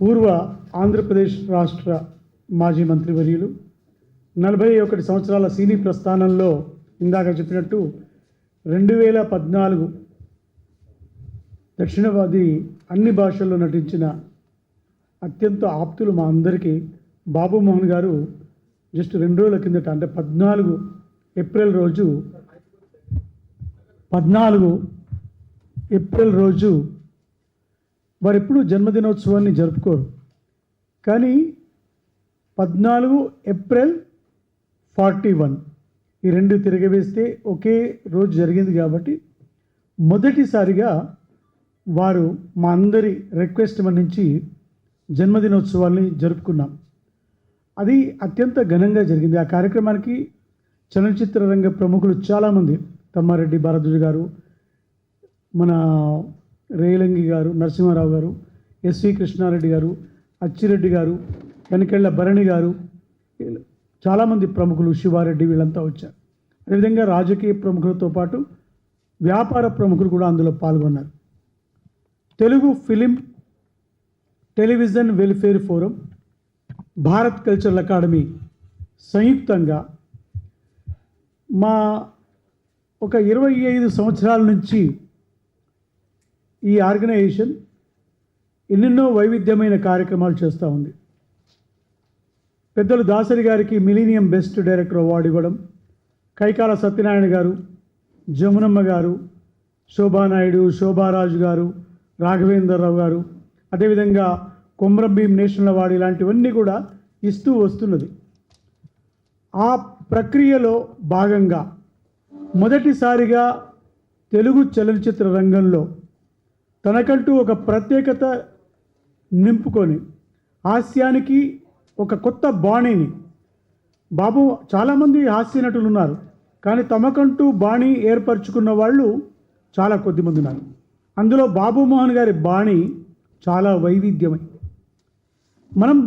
పూర్వ ఆంధ్రప్రదేశ్ రాష్ట్ర మాజీ మంత్రివర్యులు 41 సంవత్సరాల సినీ ప్రస్థానంలో ఇందాక చెప్పినట్టు 2014 దక్షిణవాది అన్ని భాషల్లో నటించిన అత్యంత ఆప్తులు మా అందరికీ బాబు మోహన్ గారు జస్ట్ 2 రోజుల కిందట అంటే 14 ఏప్రిల్ రోజు వారు ఎప్పుడు జన్మదినోత్సవాన్ని జరుపుకోరు, కానీ 14 ఏప్రిల్ 41 ఈ రెండు తిరగవేస్తే ఒకే రోజు జరిగింది కాబట్టి మొదటిసారిగా వారు మా అందరి రిక్వెస్ట్ మన్నించి జన్మదినోత్సవాల్ని జరుపుకున్నాం. అది అత్యంత ఘనంగా జరిగింది. ఆ కార్యక్రమానికి చలనచిత్ర రంగ ప్రముఖులు చాలామంది, తమ్మారెడ్డి భారద్వాజ్ గారు, మన రేలంగి గారు, నరసింహారావు గారు, ఎస్వి కృష్ణారెడ్డి గారు, అచ్చిరెడ్డి గారు, కనికెళ్ళ భరణి గారు, చాలామంది ప్రముఖులు, శివారెడ్డి, వీళ్ళంతా వచ్చారు. అదేవిధంగా రాజకీయ ప్రముఖులతో పాటు వ్యాపార ప్రముఖులు కూడా అందులో పాల్గొన్నారు. Telugu film television welfare forum, Bharat cultural academy సంయుక్తంగా మా ఒక 25 సంవత్సరాల నుంచి ఈ ఆర్గనైజేషన్ ఎన్నెన్నో వైవిధ్యమైన కార్యక్రమాలు చేస్తూ ఉంది. పెద్దలు దాసరి గారికి మిలీనియం బెస్ట్ డైరెక్టర్ అవార్డు ఇవ్వడం, కైకాల సత్యనారాయణ గారు, జమునమ్మ గారు, శోభానాయుడు, శోభారాజు గారు, రాఘవేంద్రరావు గారు, అదేవిధంగా కొమ్రం భీం నేషనల్ అవార్డు, ఇలాంటివన్నీ కూడా ఇస్తూ వస్తున్నది. ఆ ప్రక్రియలో భాగంగా మొదటిసారిగా తెలుగు చలనచిత్ర రంగంలో తనకంటూ ఒక ప్రత్యేకత నింపుకొని హాస్యానికి ఒక కొత్త బాణీని, బాబు చాలామంది హాస్య నటులు ఉన్నారు, కానీ తమకంటూ బాణీ ఏర్పరచుకున్న వాళ్ళు చాలా కొద్దిమంది ఉన్నారు. అందులో బాబు మోహన్ గారి బాణీ చాలా వైవిధ్యమై, మనం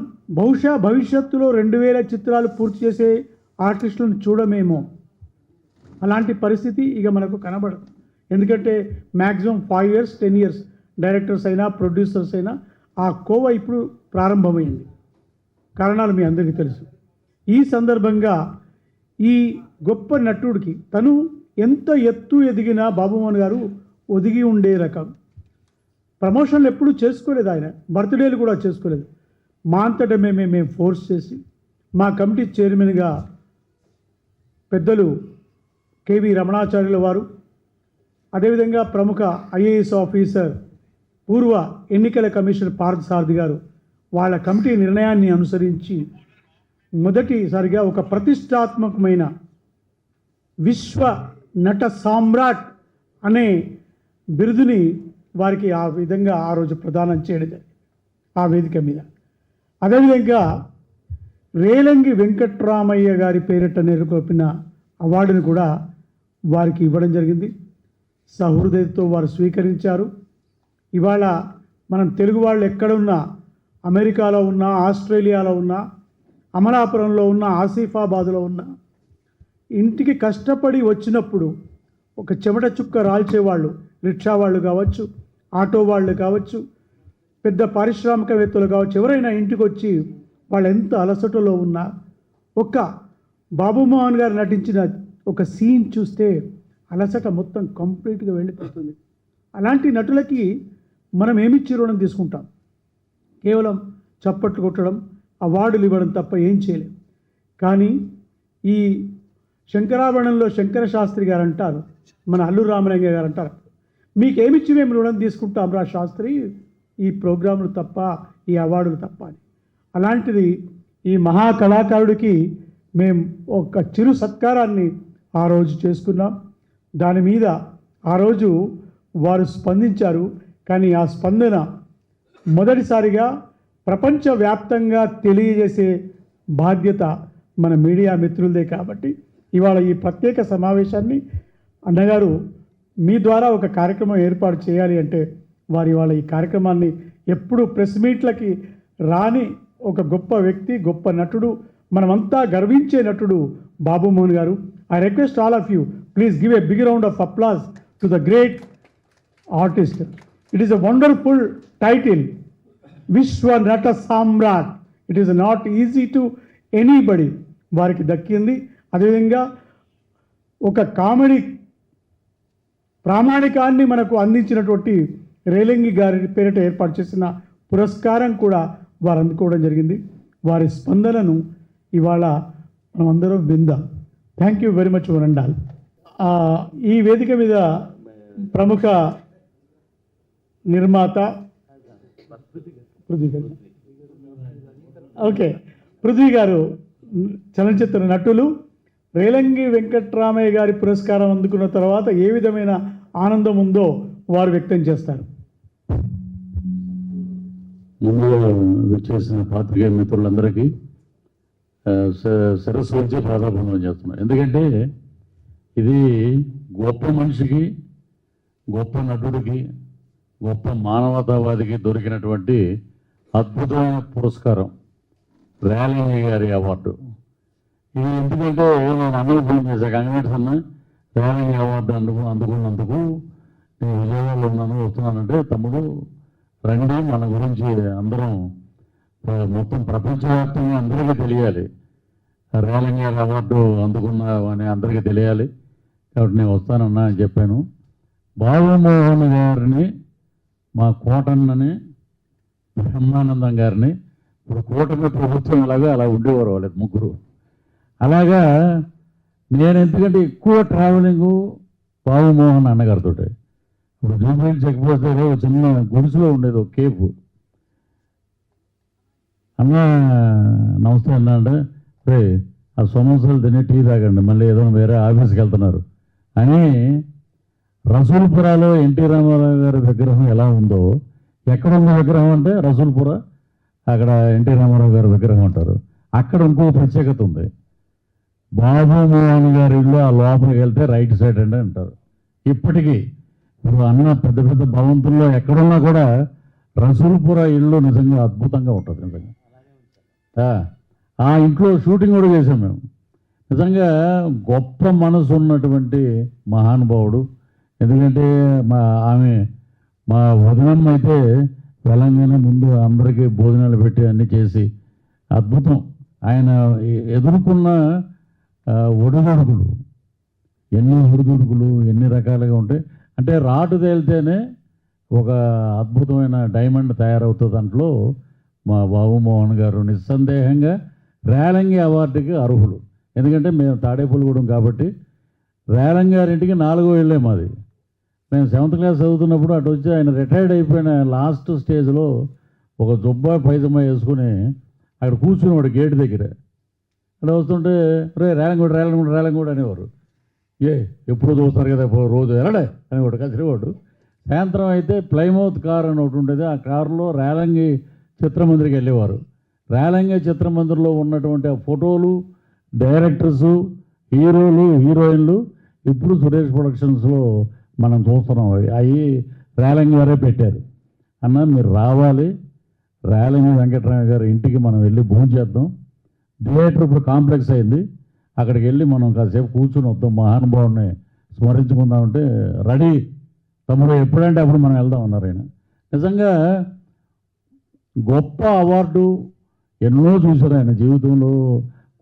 బహుశా భవిష్యత్తులో 2000 చిత్రాలు పూర్తి చేసే ఆర్టిస్టులను చూడమేమో, అలాంటి పరిస్థితి ఇక మనకు కనబడదు. ఎందుకంటే మ్యాక్సిమం 5 years 10 years డైరెక్టర్స్ అయినా ప్రొడ్యూసర్స్ అయినా ఆ కోవ ఇప్పుడు ప్రారంభమైంది. కారణాలు మీ అందరికీ తెలుసు. ఈ సందర్భంగా ఈ గొప్ప నటుడికి తను ఎంత ఎత్తు ఎదిగినా బాబుమోహన్ గారు ఒదిగి ఉండే రకం. ప్రమోషన్లు ఎప్పుడూ చేసుకోలేదు, ఆయన బర్త్డేలు కూడా చేసుకోలేదు. మా అంతటా మేము ఫోర్స్ చేసి, మా కమిటీ చైర్మన్గా పెద్దలు కేవి రమణాచార్యుల వారు, అదేవిధంగా ప్రముఖ ఐఏఎస్ ఆఫీసర్ పూర్వ ఎన్నికల కమిషనర్ పార్థసారథి గారు వాళ్ళ కమిటీ నిర్ణయాన్ని అనుసరించి మొదటిసారిగా ఒక ప్రతిష్టాత్మకమైన విశ్వ నట సామ్రాట్ అనే బిరుదుని వారికి ఆ విధంగా ఆ రోజు ప్రదానం చేయడం ఆ వేదిక మీద. అదేవిధంగా రేలంగి వెంకట్రామయ్య గారి పేరిట నెలకొల్పిన అవార్డును కూడా వారికి ఇవ్వడం జరిగింది. సహృదయతో వారు స్వీకరించారు. ఇవాళ మనం తెలుగు వాళ్ళు ఎక్కడున్నా, అమెరికాలో ఉన్నా, ఆస్ట్రేలియాలో ఉన్నా, అమలాపురంలో ఉన్న, ఆసిఫాబాద్లో ఉన్న, ఇంటికి కష్టపడి వచ్చినప్పుడు ఒక చెమట చుక్క రాల్చేవాళ్ళు, రిక్షా వాళ్ళు కావచ్చు, ఆటో వాళ్ళు కావచ్చు, పెద్ద పారిశ్రామికవేత్తలు కావచ్చు, ఎవరైనా ఇంటికి వచ్చి వాళ్ళు ఎంత అలసటలో ఉన్నా ఒక్క బాబు మోహన్ గారు నటించిన ఒక సీన్ చూస్తే అలసట మొత్తం కంప్లీట్గా వెళ్ళిపోతుంది. అలాంటి నటులకి మనం ఏమిచ్చి రుణం తీసుకుంటాం? కేవలం చప్పట్లు కొట్టడం, అవార్డులు ఇవ్వడం తప్ప ఏం చేయలేం. కానీ ఈ శంకరాభరణంలో శంకర శాస్త్రి గారు అంటారు, మన అల్లు రామలింగ గారు అంటారు, మీకేమిచ్చి మేము రుణం తీసుకుంటాం రా శాస్త్రి, ఈ ప్రోగ్రాములు తప్ప, ఈ అవార్డులు తప్ప అని. అలాంటిది ఈ మహా కళాకారుడికి మేము ఒక చిరు సత్కారాన్ని ఆ రోజు చేసుకున్నాం. దాని మీద ఆ రోజు వారు స్పందించారు. కానీ ఆ స్పందన మొదటిసారిగా ప్రపంచవ్యాప్తంగా తెలియజేసే బాధ్యత మన మీడియా మిత్రులదే. కాబట్టి ఇవాళ ఈ ప్రత్యేక సమావేశాన్ని అన్నగారు మీ ద్వారా ఒక కార్యక్రమం ఏర్పాటు చేయాలి అంటే, వారి ఇవాళ ఈ కార్యక్రమాన్ని ఎప్పుడు ప్రెస్ మీట్లకి రాని ఒక గొప్ప వ్యక్తి, గొప్ప నటుడు, మనమంతా గర్వించే నటుడు బాబు మోహన్ గారు. I request all of you, please give a big round of applause to the great artist. It is a wonderful title, విశ్వ నట సామ్రాట్. It is not easy to anybody, వారికి దక్కింది. అదేవిధంగా ఒక కామెడీ ప్రామాణికాన్ని మనకు అందించినటువంటి రేలంగి గారి పేరిట ఏర్పాటు చేసిన పురస్కారం కూడా వారు అందుకోవడం జరిగింది. వారి స్పందనను ఇవాళ మనమందరం విందాం. థ్యాంక్ యూ వెరీ మచ్ వరండాల్. ఈ వేదిక మీద ప్రముఖ నిర్మాత పృథ్వీ గారు, చలనచిత్ర నటులు, రేలంగి వెంకట్రామయ్య గారి పురస్కారం అందుకున్న తర్వాత ఏ విధమైన ఆనందం ఉందో వారు వ్యక్తం చేస్తారు. ముందుగా వచ్చేసిన పాత్రికేయ మిత్రులందరికీ సరస్సు వచ్చే ప్రాధాన్యం చేస్తున్నాం. ఎందుకంటే ఇది గొప్ప మనిషికి, గొప్ప నటుడికి, గొప్ప మానవతావాదికి దొరికినటువంటి అద్భుతమైన పురస్కారం రేలంగి గారి అవార్డు. ఇది ఎందుకంటే నేను అందరూ ఫోన్ చేశాను, కంగ్రాట్స్ అన్న, రేలంగి అవార్డు అందుకున్నందుకు నేను విజయవాడలో ఉన్నాను, వస్తున్నానంటే తమ్ముడు రండి, మన గురించి అందరం మొత్తం ప్రపంచవ్యాప్తంగా అందరికీ తెలియాలి, రేలంగి గారి అవార్డు అందుకున్నామని అందరికీ తెలియాలి, కాబట్టి నేను వస్తానన్నా అని చెప్పాను. బాబుమోహన్ గారిని, మా కోటన్నని, బ్రహ్మానందం గారిని, ఇప్పుడు కూటమి ప్రభుత్వం లాగా అలా ఉండేవారు వాళ్ళకి ముగ్గురు. అలాగా నేను ఎందుకంటే ఎక్కువ ట్రావెలింగు బాబుమోహన్ అన్నగారితో. ఇప్పుడు జూబ్లీ చెక్ పోస్ట్ దగ్గర ఒక చిన్న గుడిసెలో ఉండేది ఒక కేపు. అన్న నమస్తే అన్న అంటే, రే ఆ సమోసాలు తిని టీ తాగండి, మళ్ళీ ఏదో వేరే ఆఫీస్కి వెళ్తున్నారు అని. రసూల్పురాలో ఎన్టీ రామారావు గారి విగ్రహం ఎలా ఉందో, ఎక్కడ ఉన్న విగ్రహం అంటే రసూల్పుర, అక్కడ ఎన్టీ రామారావు గారి విగ్రహం అంటారు. అక్కడ ఇంకో ప్రత్యేకత ఉంది. బాబుమోహన్ గారి ఇల్లు ఆ లోపలికి వెళ్తే రైట్ సైడ్ అండి అంటారు. ఇప్పటికీ ఇప్పుడు అన్న పెద్ద పెద్ద భవంతుల్లో ఎక్కడున్నా కూడా రసూల్పుర ఇల్లు నిజంగా అద్భుతంగా ఉంటుంది. నిజంగా ఆ ఇంట్లో షూటింగ్ కూడా చేసాం మేము. నిజంగా గొప్ప మనసు ఉన్నటువంటి మహానుభావుడు. ఎందుకంటే మా వదనమ్మ అయితే తెలంగాణ ముందు అందరికీ భోజనాలు పెట్టి అన్నీ చేసి అద్భుతం. ఆయన ఎదుర్కొన్న ఒడిదుడుకులు, ఎన్ని ఒడిదుడుకులు ఎన్ని రకాలుగా ఉంటాయి అంటే, రాటు తేలితేనే ఒక అద్భుతమైన డైమండ్ తయారవుతుంది. దాంట్లో మా బాబుమోహన్ గారు నిస్సందేహంగా రేలంగి అవార్డుకి అర్హులు. ఎందుకంటే మేము తాడేపల్లిగూడెం కాబట్టి రేలంగి గారింటికి 4వ ఇళ్ళే మాది. మేము 7th క్లాస్ చదువుతున్నప్పుడు అటు వచ్చి ఆయన రిటైర్డ్ అయిపోయిన లాస్ట్ స్టేజ్లో ఒక జుబ్బా పైజమా వేసుకుని అక్కడ కూర్చునేవాడు గేట్ దగ్గర. అక్కడ వస్తుంటే రే రేలంగూడ అనేవారు. ఎప్పుడు చూస్తారు కదా రోజు ఎలాడే అనేవాడు కసిరేవాడు. సాయంత్రం అయితే ప్లైమౌత్ కార్ అని ఒకటి ఉండేది. ఆ కారులో రేలంగి చిత్రమందిరికి వెళ్ళేవారు. రేలంగి చిత్రమందిర్లో ఉన్నటువంటి ఆ ఫోటోలు, డైరెక్టర్సు, హీరోలు, హీరోయిన్లు ఇప్పుడు సురేష్ ప్రొడక్షన్స్లో మనం చూస్తున్నాం. అవి రేలంగి వారే పెట్టారు. అన్న మీరు రావాలి, రేలంగి వెంకటరామయ్య గారి ఇంటికి మనం వెళ్ళి భోజనం చేద్దాం. థియేటర్ ఇప్పుడు కాంప్లెక్స్ అయింది, అక్కడికి వెళ్ళి మనం కాసేపు కూర్చుని వద్దాం, మహానుభావుని స్మరించుకుందామంటే రెడీ తమ్ముడు ఎప్పుడంటే అప్పుడు మనం వెళ్దాం అన్నారు ఆయన. నిజంగా గొప్ప అవార్డు ఎన్నో చూశారు ఆయన జీవితంలో.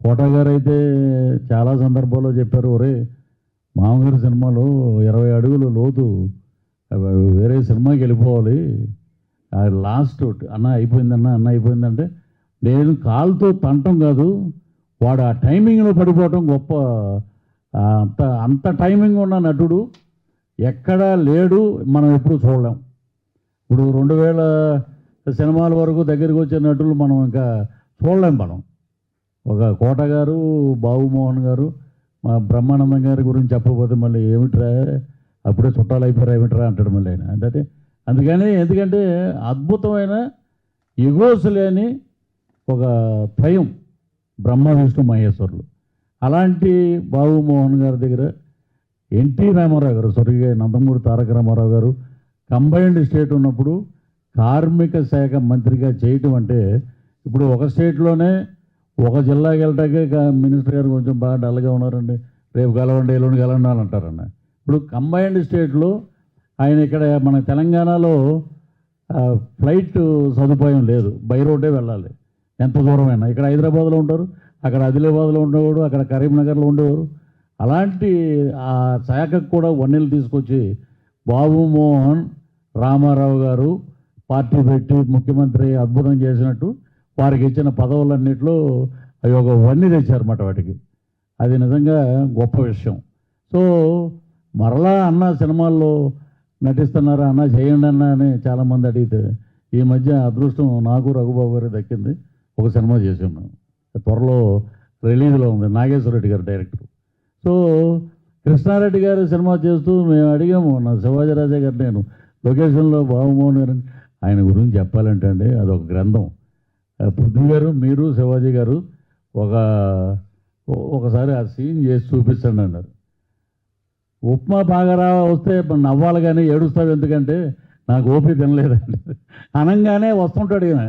కోట గారు అయితే చాలా సందర్భాల్లో చెప్పారు, ఒరే మామగారి సినిమాలో 20 అడుగులు లోతు వేరే సినిమాకి వెళ్ళిపోవాలి, లాస్ట్ అన్న అయిపోయిందంటే నేను కాలుతో తంటం కాదు, వాడు ఆ టైమింగ్లో పడిపోవటం గొప్ప. అంత టైమింగ్ ఉన్న నటుడు ఎక్కడా లేడు, మనం ఎప్పుడు చూడలేం. ఇప్పుడు 2000 సినిమాల వరకు దగ్గరికి వచ్చే నటులు మనం ఇంకా చూడలేం. మనం ఒక కోట గారు, బాబుమోహన్ గారు, మా బ్రహ్మానందం గారి గురించి చెప్పకపోతే మళ్ళీ ఏమిట్రా అప్పుడే చుట్టాలు అయిపోయారు ఏమిట్రా అంటాడు మళ్ళీ ఆయన. అంటే అందుకని ఎందుకంటే అద్భుతమైన ఎగోస్ లేని ఒక త్రయం బ్రహ్మ విష్ణు మహేశ్వరులు. అలాంటి బాబుమోహన్ గారి దగ్గర ఎన్టీ రామారావు గారు, స్వర్గీయ నందమూరి తారక రామారావు గారు కంబైన్డ్ స్టేట్ ఉన్నప్పుడు కార్మిక శాఖ మంత్రిగా చేయటం అంటే, ఇప్పుడు ఒక స్టేట్లోనే ఒక జిల్లాకి వెళ్ళటానికి మినిస్టర్ గారు కొంచెం బాగా డల్గా ఉన్నారండి, రేపు కలవండి ఎల్లుండి కలవండి అని అంటారన్న. ఇప్పుడు కంబైన్డ్ స్టేట్లో ఆయన ఇక్కడ మన తెలంగాణలో ఫ్లైట్ సదుపాయం లేదు, బై రోడ్డే వెళ్ళాలి ఎంత దూరమైనా. ఇక్కడ హైదరాబాద్లో ఉంటారు, అక్కడ ఆదిలాబాద్లో ఉండేవాడు, అక్కడ కరీంనగర్లో ఉండేవారు. అలాంటి ఆ శాఖకు కూడా వన్నెలు తీసుకొచ్చి బాబు మోహన్ రామారావు గారు పార్టీ పెట్టి ముఖ్యమంత్రి అద్భుతం చేసినట్టు వారికి ఇచ్చిన పదవులన్నింటిలో అవి ఒక వన్నె తెచ్చారన్నమాట వాటికి. అది నిజంగా గొప్ప విషయం. సో మరలా అన్న సినిమాల్లో నటిస్తున్నారా, అన్న చేయండి అన్న అని చాలామంది అడిగితే ఈ మధ్య అదృష్టం నాకు రఘుబాబు గారికి దక్కింది. ఒక సినిమా చేసి ఉన్నాం, త్వరలో రిలీజ్లో ఉంది, నాగేశ్వర రెడ్డి గారు డైరెక్టర్. సో కృష్ణారెడ్డి గారు సినిమా చేస్తూ మేము అడిగాము, నా శివాజీరాజా గారు నేను లొకేషన్లో బాబుమోహన్ గారు, ఆయన గురించి చెప్పాలంటే అండి అదొక గ్రంథం. పృథ్వీ గారు, మీరు, శివాజీ గారు ఒకసారి ఆ సీన్ చేసి చూపించండి అన్నారు. ఉప్మా బాగా వస్తే నవ్వాలి కానీ ఏడుస్తావు ఎందుకంటే నాకు ఓపిక తినలేదండి అనగానే వస్తుంటాడు ఈయన,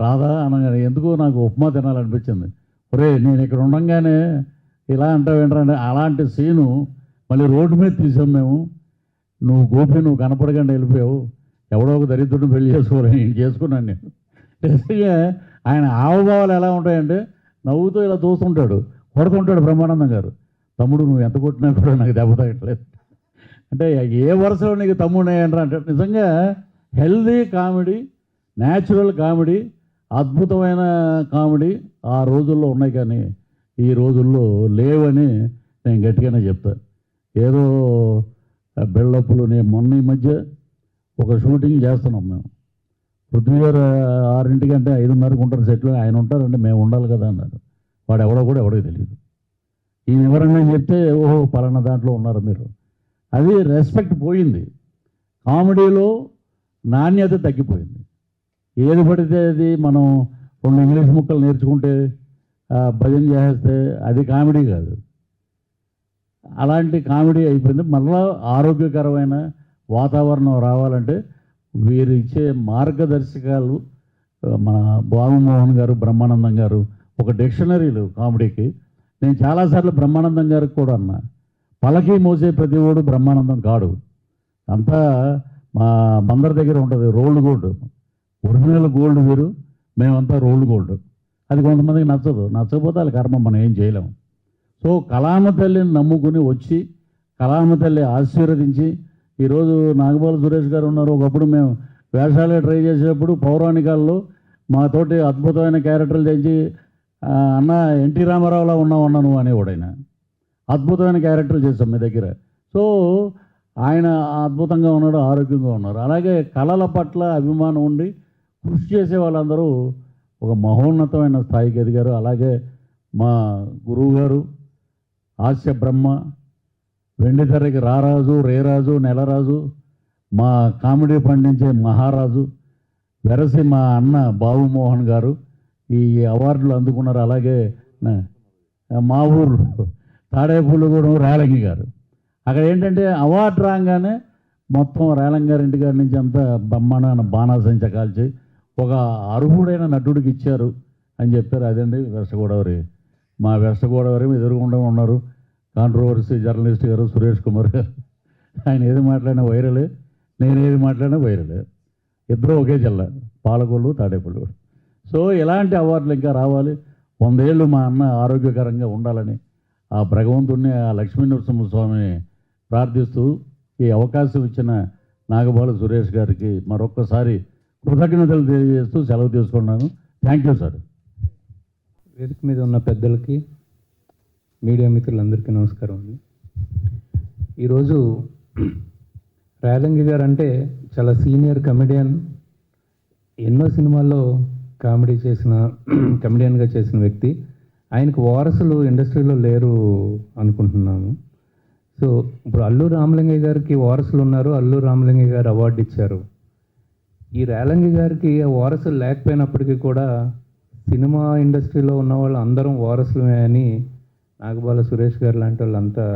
రాదా అనగానే ఎందుకు నాకు ఉప్మా తినాలనిపించింది. ఒరే నేను ఇక్కడ ఉండగానే ఇలా అంటావు ఏంటంటే అలాంటి సీను మళ్ళీ రోడ్డు మీద తీసాం మేము. నువ్వు గోపి నువ్వు కనపడకుండా వెళ్ళిపోయావు, ఎవడో ఒక దరిద్రుడిని పెళ్లి చేసుకోవాలి, నేను చేసుకున్నాను నేను. నిజంగా ఆయన హావభావాలు ఎలా ఉంటాయంటే నవ్వుతూ ఇలా చూస్తుంటాడు, కొడుతుంటాడు బ్రహ్మానందం గారు. తమ్ముడు నువ్వు ఎంత కొట్టినా కూడా నాకు దెబ్బ తగ్గట్లేదు అంటే ఏ వరుసలో నీకు తమ్ముడు అంటే నిజంగా హెల్దీ కామెడీ, న్యాచురల్ కామెడీ, అద్భుతమైన కామెడీ ఆ రోజుల్లో ఉన్నాయి కానీ ఈ రోజుల్లో లేవని నేను గట్టిగానే చెప్తాను. ఏదో బిల్డప్లు. నేను మొన్న ఈ మధ్య ఒక షూటింగ్ చేస్తున్నాం మేము. పృథ్వీ గారు 6 అంటే 5:30కి ఉంటారు సెట్లో, ఆయన ఉంటారంటే మేము ఉండాలి కదా అన్నారు. వాడు ఎవడో కూడా ఎవడికి తెలియదు. ఈయన ఎవరన్నా చెప్తే ఓహో పలానా దాంట్లో ఉన్నారు మీరు. అది రెస్పెక్ట్ పోయింది, కామెడీలో నాణ్యత తగ్గిపోయింది. ఏది పడితే అది మనం 2 ఇంగ్లీష్ ముక్కలు నేర్చుకుంటే భజన చేస్తే అది కామెడీ కాదు. అలాంటి కామెడీ అయిపోయింది. మళ్ళా ఆరోగ్యకరమైన వాతావరణం రావాలంటే వీరు ఇచ్చే మార్గదర్శకాలు మన బాబుమోహన్ గారు, బ్రహ్మానందం గారు ఒక డిక్షనరీలు కామెడీకి. నేను చాలాసార్లు బ్రహ్మానందం గారికి కూడా అన్నా, పలకి మోసే ప్రతి ఓడు బ్రహ్మానందం కాడు. అంతా మా బందర్ దగ్గర ఉంటుంది రోల్డ్ గోల్డ్, ఒరిజినల్ గోల్డ్ వేరు, మేమంతా రోల్డ్ గోల్డ్. అది కొంతమందికి నచ్చకపోతే వాళ్ళ కర్మ, మనం ఏం చేయలేము. సో కళామ తల్లిని నమ్ముకుని వచ్చి కళామ తల్లి ఆశీర్వదించి ఈరోజు నాగబాల సురేష్ గారు ఉన్నారు. ఒకప్పుడు మేము వేషాలే ట్రై చేసేటప్పుడు పౌరాణికాల్లో మాతోటి అద్భుతమైన క్యారెక్టర్లు చేసి అన్న ఎన్టీ రామారావులా ఉన్నావు నువ్వు అనేవాడైనా. అద్భుతమైన క్యారెక్టర్లు చేస్తాం మీ దగ్గర. సో ఆయన అద్భుతంగా ఉన్నాడు, ఆరోగ్యంగా ఉన్నారు. అలాగే కళల పట్ల అభిమానం ఉండి కృషి చేసే వాళ్ళందరూ ఒక మహోన్నతమైన స్థాయికి ఎదిగారు. అలాగే మా గురువు గారు హాస్య బ్రహ్మ, వెండితెరకి రారాజు, రేరాజు, నెలరాజు, మా కామెడీ పండించే మహారాజు వెరసి మా అన్న బాబుమోహన్ గారు ఈ అవార్డులు అందుకున్నారు. అలాగే మా ఊరు తాడేపూలుగూడెం రేలంగి గారు. అక్కడ ఏంటంటే అవార్డు రాగానే మొత్తం రేలంగి గారి ఇంటి గారి నుంచి అంతా బ్రహ్మాండమైన బాణాసంచ కాల్చి ఒక అర్హుడైన నటుడికి ఇచ్చారు అని చెప్పారు. అదండి వెస్ట్ గోదావరి. మా వెస్ట్ గోదావరి ఎదురుగుండా ఉన్నారు కాంట్రవర్సీ జర్నలిస్ట్ గారు సురేష్ కుమార్ గారు. ఆయన ఏది మాట్లాడినా వైరలే, నేను ఏది మాట్లాడినా వైరలే. ఇద్దరు ఒకే జిల్లా, పాలకొల్లు తాడేపల్లి. సో ఇలాంటి అవార్డులు ఇంకా రావాలి. 100 ఏళ్ళు మా అన్న ఆరోగ్యకరంగా ఉండాలని ఆ భగవంతుడిని, ఆ లక్ష్మీనరసింహస్వామిని ప్రార్థిస్తూ ఈ అవకాశం ఇచ్చిన నాగబాల సురేష్ గారికి మరొక్కసారి కృతజ్ఞతలు తెలియజేస్తూ సెలవు తీసుకున్నాను. Thank you sir. వేదిక మీద ఉన్న పెద్దలకి, మీడియా మిత్రులందరికీ నమస్కారం అండి. ఈరోజు రేలంగి గారు అంటే చాలా సీనియర్ కమెడియన్, ఎన్నో సినిమాల్లో కమెడియన్గా చేసిన వ్యక్తి. ఆయనకు వారసులు ఇండస్ట్రీలో లేరు అనుకుంటున్నాము. సో ఇప్పుడు అల్లూరి రామలింగయ్య గారికి వారసులు ఉన్నారు, అల్లూరి రామలింగయ్య గారు అవార్డు ఇచ్చారు. ఈ రేలంగి గారికి వారసులు లేకపోయినప్పటికీ కూడా సినిమా ఇండస్ట్రీలో ఉన్న వాళ్ళు అందరం వారసులమే అని నాగబాల సురేష్ గారు లాంటి వాళ్ళంతా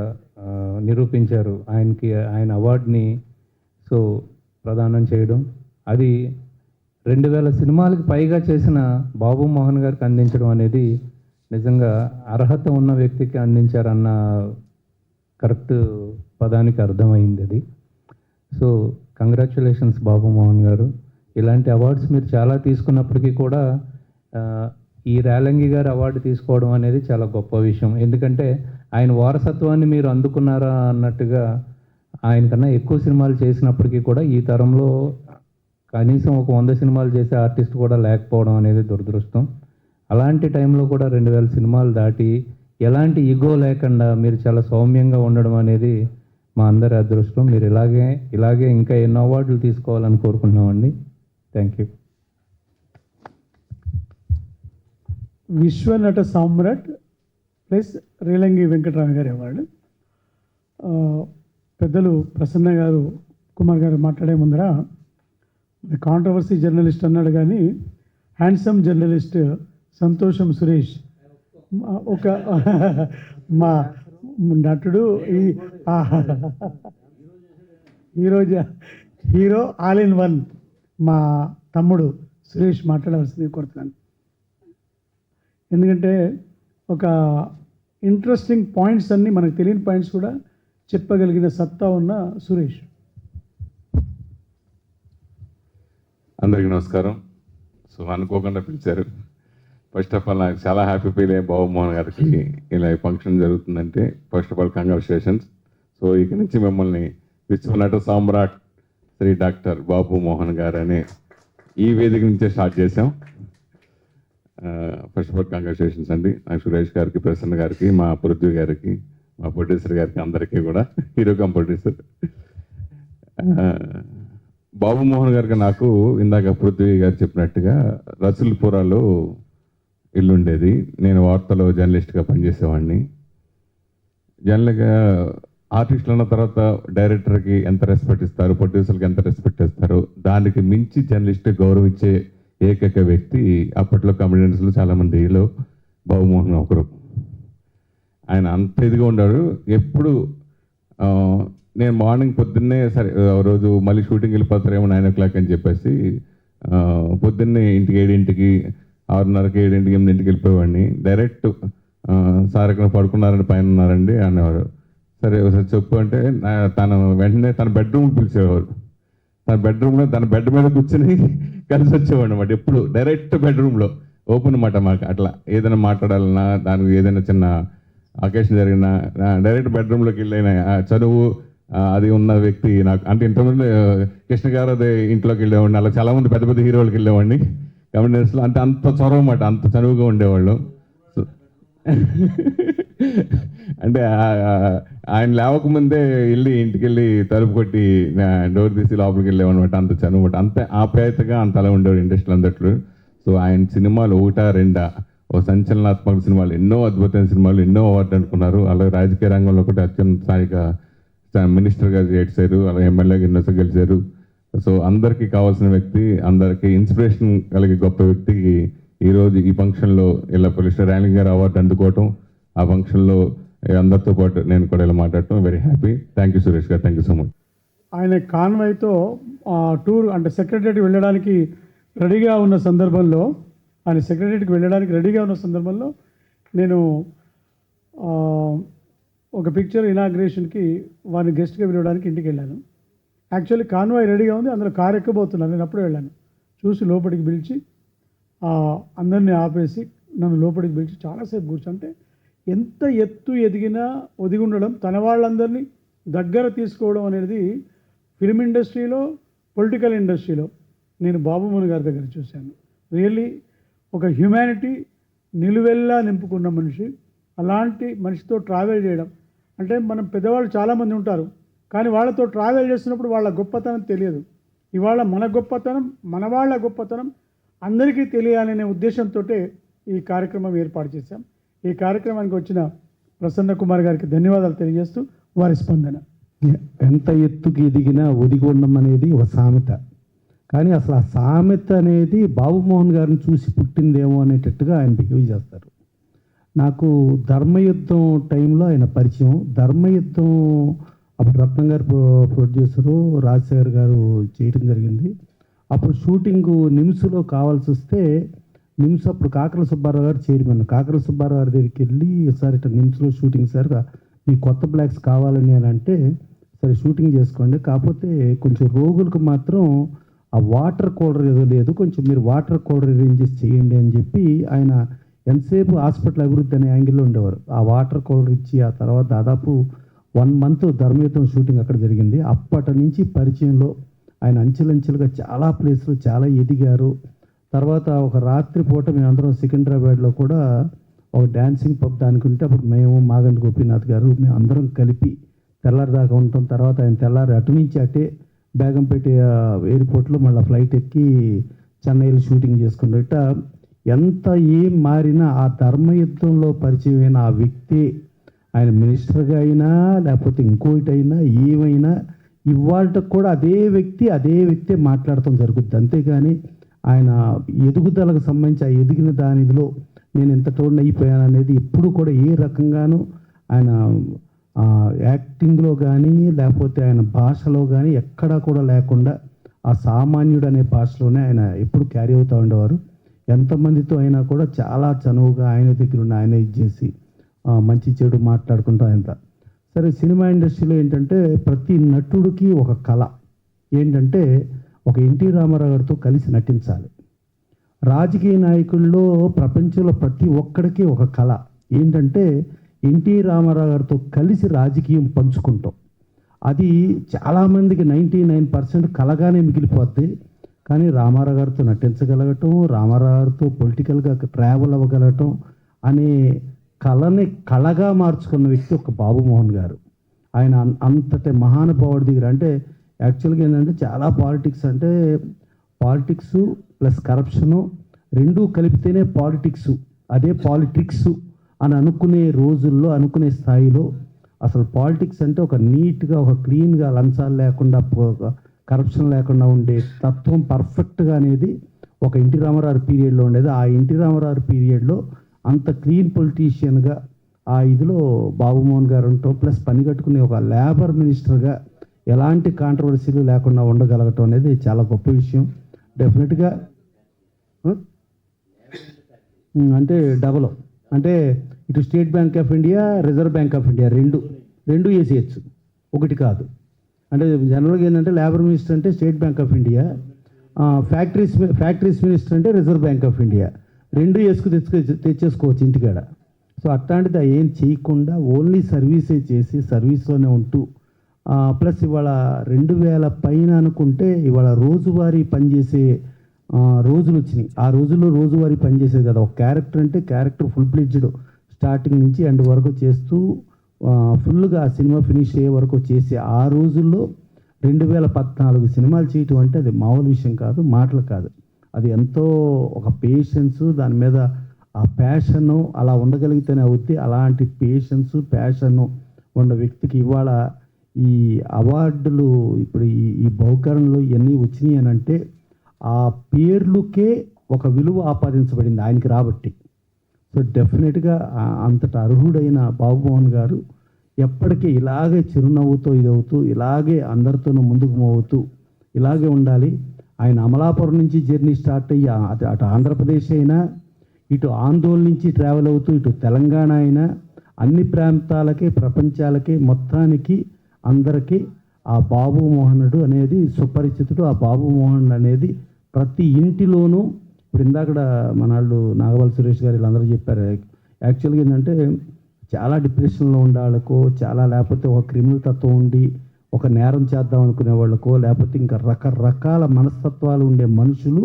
నిరూపించారు. ఆయన అవార్డుని సో ప్రదానం చేయడం, అది 2000 సినిమాలకు పైగా చేసిన బాబుమోహన్ గారికి అందించడం అనేది నిజంగా అర్హత ఉన్న వ్యక్తికి అందించారన్న కరెక్ట్ పదానికి అర్థమైంది అది. సో కంగ్రాచులేషన్స్ బాబు మోహన్ గారు. ఇలాంటి అవార్డ్స్ మీరు చాలా తీసుకున్నప్పటికీ కూడా ఈ రేలంగి గారు అవార్డు తీసుకోవడం అనేది చాలా గొప్ప విషయం. ఎందుకంటే ఆయన వారసత్వాన్ని మీరు అందుకున్నారా అన్నట్టుగా ఆయనకన్నా ఎక్కువ సినిమాలు చేసినప్పటికీ కూడా ఈ తరంలో కనీసం ఒక 100 సినిమాలు చేసే ఆర్టిస్ట్ కూడా లేకపోవడం అనేది దురదృష్టం. అలాంటి టైంలో కూడా 2000 సినిమాలు దాటి ఎలాంటి ఈగో లేకుండా మీరు చాలా సౌమ్యంగా ఉండడం అనేది మా అందరి అదృష్టం. మీరు ఇలాగే ఇంకా ఎన్నో అవార్డులు తీసుకోవాలని కోరుకుంటున్నామండి. Thank you. విశ్వనట సామ్రాట్ ప్లస్ రేలంగి వెంకటరామ గారి అవార్డు. పెద్దలు ప్రసన్న గారు, కుమార్ గారు మాట్లాడే ముందర కాంట్రవర్సీ జర్నలిస్ట్ అన్నాడు, కానీ హ్యాండ్సమ్ జర్నలిస్ట్ సంతోషం సురేష్ ఒక మా నటుడు, హీరో ఆల్ ఇన్ వన్ మా తమ్ముడు సురేష్ మాట్లాడవలసింది కోరుతున్నాను. ఎందుకంటే ఒక ఇంట్రెస్టింగ్ పాయింట్స్ అన్నీ, మనకు తెలియని పాయింట్స్ కూడా చెప్పగలిగిన సత్తా ఉన్న సురేష్. అందరికీ నమస్కారం. సో అనుకోకుండా పిలిచారు. ఫస్ట్ ఆఫ్ ఆల్ నాకు చాలా హ్యాపీ ఫీల్ అయ్యే బాబు మోహన్ గారికి ఇలా ఫంక్షన్ జరుగుతుందంటే first of all congratulations. So ఇక నుంచి మిమ్మల్ని విశ్వనట సామ్రాట్ శ్రీ డాక్టర్ బాబు మోహన్ గారు అనే ఈ వేదిక నుంచే స్టార్ట్ చేసాం. ఫస్ట్ ఆఫ్ ఆల్ కంగ్రాచులేషన్స్ అండి. నాకు సురేష్ గారికి, ప్రసన్న గారికి, మా పృథ్వీ గారికి, మా ప్రొడ్యూసర్ గారికి, అందరికీ కూడా, హీరో కమ్ ప్రొడ్యూసర్. బాబు మోహన్ గారికి నాకు ఇందాక పృథ్వీ గారు చెప్పినట్టుగా రసూల్పురాలో ఇల్లు ఉండేది. నేను వార్తలో జర్నలిస్ట్గా పనిచేసేవాడిని. జనరల్గా ఆర్టిస్టులు అన్న తర్వాత డైరెక్టర్కి ఎంత రెస్పెక్ట్ ఇస్తారు, ప్రొడ్యూసర్కి ఎంత రెస్పెక్ట్ ఇస్తారు, దానికి మించి జర్నలిస్ట్ గౌరవించే ఏకైక వ్యక్తి అప్పట్లో కమెడియన్స్లో చాలామందిలో బాబు మోహన్ ఒకరు. ఆయన అంత ఇదిగా ఉన్నాడు. ఎప్పుడు నేను మార్నింగ్ పొద్దున్నే, సరే రోజు మళ్ళీ షూటింగ్ వెళ్ళిపోతారేమో 9 o'clock అని చెప్పేసి పొద్దున్నే ఇంటికి 7ంటికి, 6:30కి, 7ంటికి, 8ంటికి వెళ్ళిపోయేవాడిని. డైరెక్ట్ సార్ ఎక్కడ పడుకున్నారని పైన ఉన్నారండి అనేవారు. సరే ఒకసారి చెప్పు అంటే తను వెంటనే తన బెడ్రూమ్ పిలిచేవారు. తన బెడ్రూమ్లో తన బెడ్ మీద కూర్చొని కలిసి వచ్చేవాడు అనమాట. ఎప్పుడు డైరెక్ట్ బెడ్రూమ్లో ఓపెన్ అన్నమాట. మాకు అట్లా ఏదైనా మాట్లాడాలన్నా, దానికి ఏదైనా చిన్న అకేషన్ జరిగినా డైరెక్ట్ బెడ్రూమ్లోకి వెళ్ళిన చదువు అది ఉన్న వ్యక్తి నాకు. అంటే ఇంతకుముందు కృష్ణ గారు అదే ఇంట్లోకి వెళ్ళేవాడిని. అలా చాలామంది పెద్ద పెద్ద హీరోలకి వెళ్ళేవాడిని కమెడియన్స్లో. అంటే అంత చొరవ అన్నమాట, అంత చనువుగా ఉండేవాళ్ళు. అంటే ఆయన లేవకముందే వెళ్ళి ఇంటికి వెళ్ళి తలుపు కొట్టి డోర్ తీసి లోపలికి వెళ్ళేవన్నమాట. అంత చనువు, అంత ఆప్యాయతగా అంత అలా ఉండేవాడు ఇండస్ట్రీలో అందట్లు. సో ఆయన సినిమాలు 1-2 ఓ సంచలనాత్మక సినిమాలు, ఎన్నో అద్భుతమైన సినిమాలు, ఎన్నో అవార్డు అనుకున్నారు. అలాగే రాజకీయ రంగంలో ఒకటి అత్యంత స్థాయిగా మినిస్టర్గా చేశారు, అలాగే ఎమ్మెల్యేగా ఎన్నోసార్లు గెలిచారు. సో అందరికీ కావాల్సిన వ్యక్తి, అందరికీ ఇన్స్పిరేషన్ కలిగే గొప్ప వ్యక్తికి ఈరోజు ఈ ఫంక్షన్లో ఇలా పొలిస్టర్ ర్యాలింగ్ గారు అవార్డు అందుకోవటం, ఆ ఫంక్షన్లో అందరితో పాటు నేను కూడా ఇలా మాట్లాడటం very happy. Thank you Suresh గారు, థ్యాంక్ యూ సో మచ్. ఆయన కాన్వాయ్తో టూర్ అంటే సెక్రటరీకి వెళ్ళడానికి రెడీగా ఉన్న సందర్భంలో, ఆయన సెక్రటరీకి వెళ్ళడానికి రెడీగా ఉన్న సందర్భంలో నేను ఒక పిక్చర్ ఇనాగ్రేషన్కి వారిని గెస్ట్గా పిలవడానికి ఇంటికి వెళ్ళాను. యాక్చువల్లీ కాన్వాయ్ రెడీగా ఉంది, అందులో కారు ఎక్కబోతున్నాను. నేను అప్పుడే వెళ్ళాను. చూసి లోపలికి పిలిచి అందరినీ ఆపేసి నన్ను లోపలికి పిలిచి చాలాసేపు కూర్చుంటే, ఎంత ఎత్తు ఎదిగినా ఒదిగి ఉండడం, తన వాళ్ళందరినీ దగ్గర తీసుకోవడం అనేది ఫిల్మ్ ఇండస్ట్రీలో, పొలిటికల్ ఇండస్ట్రీలో నేను బాబు మోహన్ గారి దగ్గర చూశాను. రియల్లీ ఒక హ్యుమానిటీ నిలువెల్లా నింపుకున్న మనిషి. అలాంటి మనిషితో ట్రావెల్ చేయడం అంటే, మనం పెద్దవాళ్ళు చాలామంది ఉంటారు, కానీ వాళ్ళతో ట్రావెల్ చేస్తున్నప్పుడు వాళ్ళ గొప్పతనం తెలియదు. ఇవాళ మన గొప్పతనం, మన వాళ్ళ గొప్పతనం అందరికీ తెలియాలనే ఉద్దేశంతో ఈ కార్యక్రమం ఏర్పాటు చేశాం. ఈ కార్యక్రమానికి వచ్చిన ప్రసన్న కుమార్ గారికి ధన్యవాదాలు తెలియజేస్తూ వారి స్పందన. ఎంత ఎత్తుకి ఎదిగినా ఒదిగి ఉండడం అనేది ఒక సామెత, కానీ అసలు ఆ సామెత అనేది బాబు మోహన్ గారిని చూసి పుట్టిందేమో అనేటట్టుగా ఆయన బిహేవ్ చేస్తారు. నాకు ధర్మయుద్ధం టైంలో ఆయన పరిచయం. ధర్మయుద్ధం అప్పుడు రత్నం గారు ప్రొడ్యూసరు, రాజశేఖర్ గారు చేయడం జరిగింది. అప్పుడు షూటింగ్ నిమ్స్లో కావాల్సి వస్తే, నిమ్స్ అప్పుడు కాకర సుబ్బారావు గారు చైర్మన్. కాకర సుబ్బారావు గారి దగ్గరికి వెళ్ళి, సార్ ఇట్లా నిమ్స్లో షూటింగ్ సార్, మీ కొత్త బ్లాక్స్ కావాలని అని అంటే, సరే షూటింగ్ చేసుకోండి, కాకపోతే కొంచెం రోగులకు మాత్రం ఆ వాటర్ కూలర్ ఏదో లేదు, కొంచెం మీరు వాటర్ కూలర్ అరేంజెస్ చేయండి అని చెప్పి ఆయన ఎంతసేపు హాస్పిటల్ అభివృద్ధి అనే యాంగిల్లో ఉండేవారు. ఆ వాటర్ కూలర్ ఇచ్చి ఆ తర్వాత దాదాపు 1 month ధర్మయుద్ధం షూటింగ్ అక్కడ జరిగింది. అప్పటి నుంచి పరిచయంలో ఆయన అంచెలంచెలుగా చాలా ప్లేస్లు చాలా ఎదిగారు. తర్వాత ఒక రాత్రి పూట మేమందరం సికింద్రాబాద్లో కూడా ఒక డ్యాన్సింగ్ పబ్ దానికి ఉంటే అప్పుడు మేము మాగంటి గోపీనాథ్ గారు మేము అందరం కలిపి తెల్లారి దాకా ఉంటాం. తర్వాత ఆయన తెల్లారి అటు నుంచి అటే బేగంపేట ఎయిర్పోర్ట్లో మళ్ళీ ఫ్లైట్ ఎక్కి చెన్నైలో షూటింగ్ చేసుకుంటాం. ఇట్లా ఎంత ఏం మారినా ఆ ధర్మయుద్ధంలో పరిచయమైన ఆ వ్యక్తి ఆయన మినిస్టర్గా అయినా లేకపోతే ఇంకోటి అయినా ఏమైనా ఇవాళకి కూడా అదే వ్యక్తి మాట్లాడటం జరుగుద్ది. అంతేగాని ఆయన ఎదుగుదలకు సంబంధించి ఆ ఎదిగిన దానిలో నేను ఎంత టోన్ అయిపోయాను అనేది ఎప్పుడు కూడా ఏ రకంగానూ ఆయన యాక్టింగ్లో కానీ లేకపోతే ఆయన భాషలో కానీ ఎక్కడా కూడా లేకుండా ఆ సామాన్యుడు అనే భాషలోనే ఆయన ఎప్పుడు క్యారీ అవుతూ ఉండేవారు. ఎంతమందితో అయినా కూడా చాలా చనువుగా ఆయన దగ్గర ఉన్న ఆయన ఇచ్చేసి మంచి చెడు మాట్లాడుకుంటూ ఆయన. సరే, సినిమా ఇండస్ట్రీలో ఏంటంటే ప్రతి నటుడికి ఒక కళ ఏంటంటే ఒక ఎన్టీ రామారావు గారితో కలిసి నటించాలి. రాజకీయ నాయకుల్లో ప్రపంచంలో ప్రతి ఒక్కడికి ఒక కళ ఏంటంటే ఎన్టీ రామారావు గారితో కలిసి రాజకీయం పంచుకుంటాం. అది చాలామందికి 99% కళగానే మిగిలిపోద్ది. కానీ రామారావు గారితో నటించగలగటం, రామారావు గారితో పొలిటికల్గా ట్రావెల్ అవ్వగలగటం అనే కళని కళగా మార్చుకున్న వ్యక్తి ఒక బాబుమోహన్ గారు. ఆయన అంతటి మహానుభావుడి దగ్గర అంటే యాక్చువల్గా ఏంటంటే చాలా పాలిటిక్స్ ప్లస్ కరప్షను రెండూ కలిపితేనే పాలిటిక్స్, అదే పాలిటిక్స్ అని అనుకునే రోజుల్లో అనుకునే స్థాయిలో అసలు పాలిటిక్స్ అంటే ఒక నీట్గా ఒక క్లీన్గా లంచాలు లేకుండా కరప్షన్ లేకుండా ఉండే తత్వం పర్ఫెక్ట్గా అనేది ఒక ఎన్టీ రామారావు పీరియడ్లో ఉండేది. ఆ ఎన్టీ రామారావు పీరియడ్లో అంత క్లీన్ పొలిటీషియన్గా ఆ ఇదిలో బాబుమోహన్ గారు ఉంటాం, ప్లస్ పని కట్టుకునే ఒక లేబర్ మినిస్టర్గా ఎలాంటి కాంట్రవర్సీలు లేకుండా ఉండగలగటం అనేది చాలా గొప్ప విషయం. డెఫినెట్గా అంటే డబల్ అంటే ఇటు state bank of India, reserve bank of India రెండు వేసేయచ్చు, ఒకటి కాదు. అంటే జనరల్గా ఏంటంటే లేబర్ మినిస్టర్ అంటే state bank of India, factories minister అంటే రిజర్వ్ బ్యాంక్ ఆఫ్ ఇండియా, రెండు తెచ్చేసుకోవచ్చు ఇంటికాడ. సో అట్లాంటిది ఏం చేయకుండా ఓన్లీ సర్వీసే చేసి సర్వీస్లోనే ఉంటూ ప్లస్ ఇవాళ 2000 పైన అనుకుంటే ఇవాళ రోజువారీ పనిచేసే రోజులు వచ్చినాయి. ఆ రోజుల్లో రోజువారీ పనిచేసేది కదా. ఒక క్యారెక్టర్ అంటే క్యారెక్టర్ ఫుల్ ప్లెడ్జ్డ్ స్టార్టింగ్ నుంచి ఎండ్ వరకు చేస్తూ ఫుల్గా ఆ సినిమా ఫినిష్ అయ్యే వరకు చేసి ఆ రోజుల్లో 2014 సినిమాలు చేయటం అంటే అది మామూలు విషయం కాదు, మాటలు కాదు. అది ఎంతో ఒక పేషెన్సు, దాని మీద ఆ ప్యాషను అలా ఉండగలిగితేనే అవుద్ది. అలాంటి పేషెన్సు ప్యాషను ఉన్న వ్యక్తికి ఇవాళ ఈ అవార్డులు ఇప్పుడు ఈ బహుకరణలు ఇవన్నీ వచ్చినాయి అని అంటే ఆ పేర్లుకే ఒక విలువ ఆపాదించబడింది ఆయనకి రాబట్టి. సో డెఫినెట్గా అంతటి అర్హుడైన బాబుమోహన్ గారు ఎప్పటికీ ఇలాగే చిరునవ్వుతో ఇదవుతూ ఇలాగే అందరితోనూ ముందుకు మోగుతూ ఇలాగే ఉండాలి. ఆయన అమలాపురం నుంచి జర్నీ స్టార్ట్ అయ్యి అటు ఆంధ్రప్రదేశ్ అయినా ఇటు ఆందోళన నుంచి ట్రావెల్ అవుతూ ఇటు తెలంగాణ అయినా అన్ని ప్రాంతాలకి ప్రపంచాలకి మొత్తానికి అందరికీ ఆ బాబుమోహనుడు అనేది సుపరిచితుడు. ఆ బాబుమోహన్ అనేది ప్రతి ఇంటిలోనూ ఇప్పుడు ఇందాకడ మన వాళ్ళు నాగవల్ సురేష్ గారు వీళ్ళందరూ చెప్పారు. యాక్చువల్గా ఏంటంటే చాలా డిప్రెషన్లో ఉండే వాళ్ళకో చాలా లేకపోతే ఒక క్రిమినల్ తత్వం ఉండి ఒక నేరం చేద్దాం అనుకునే వాళ్ళకో లేకపోతే ఇంకా రకరకాల మనస్తత్వాలు ఉండే మనుషులు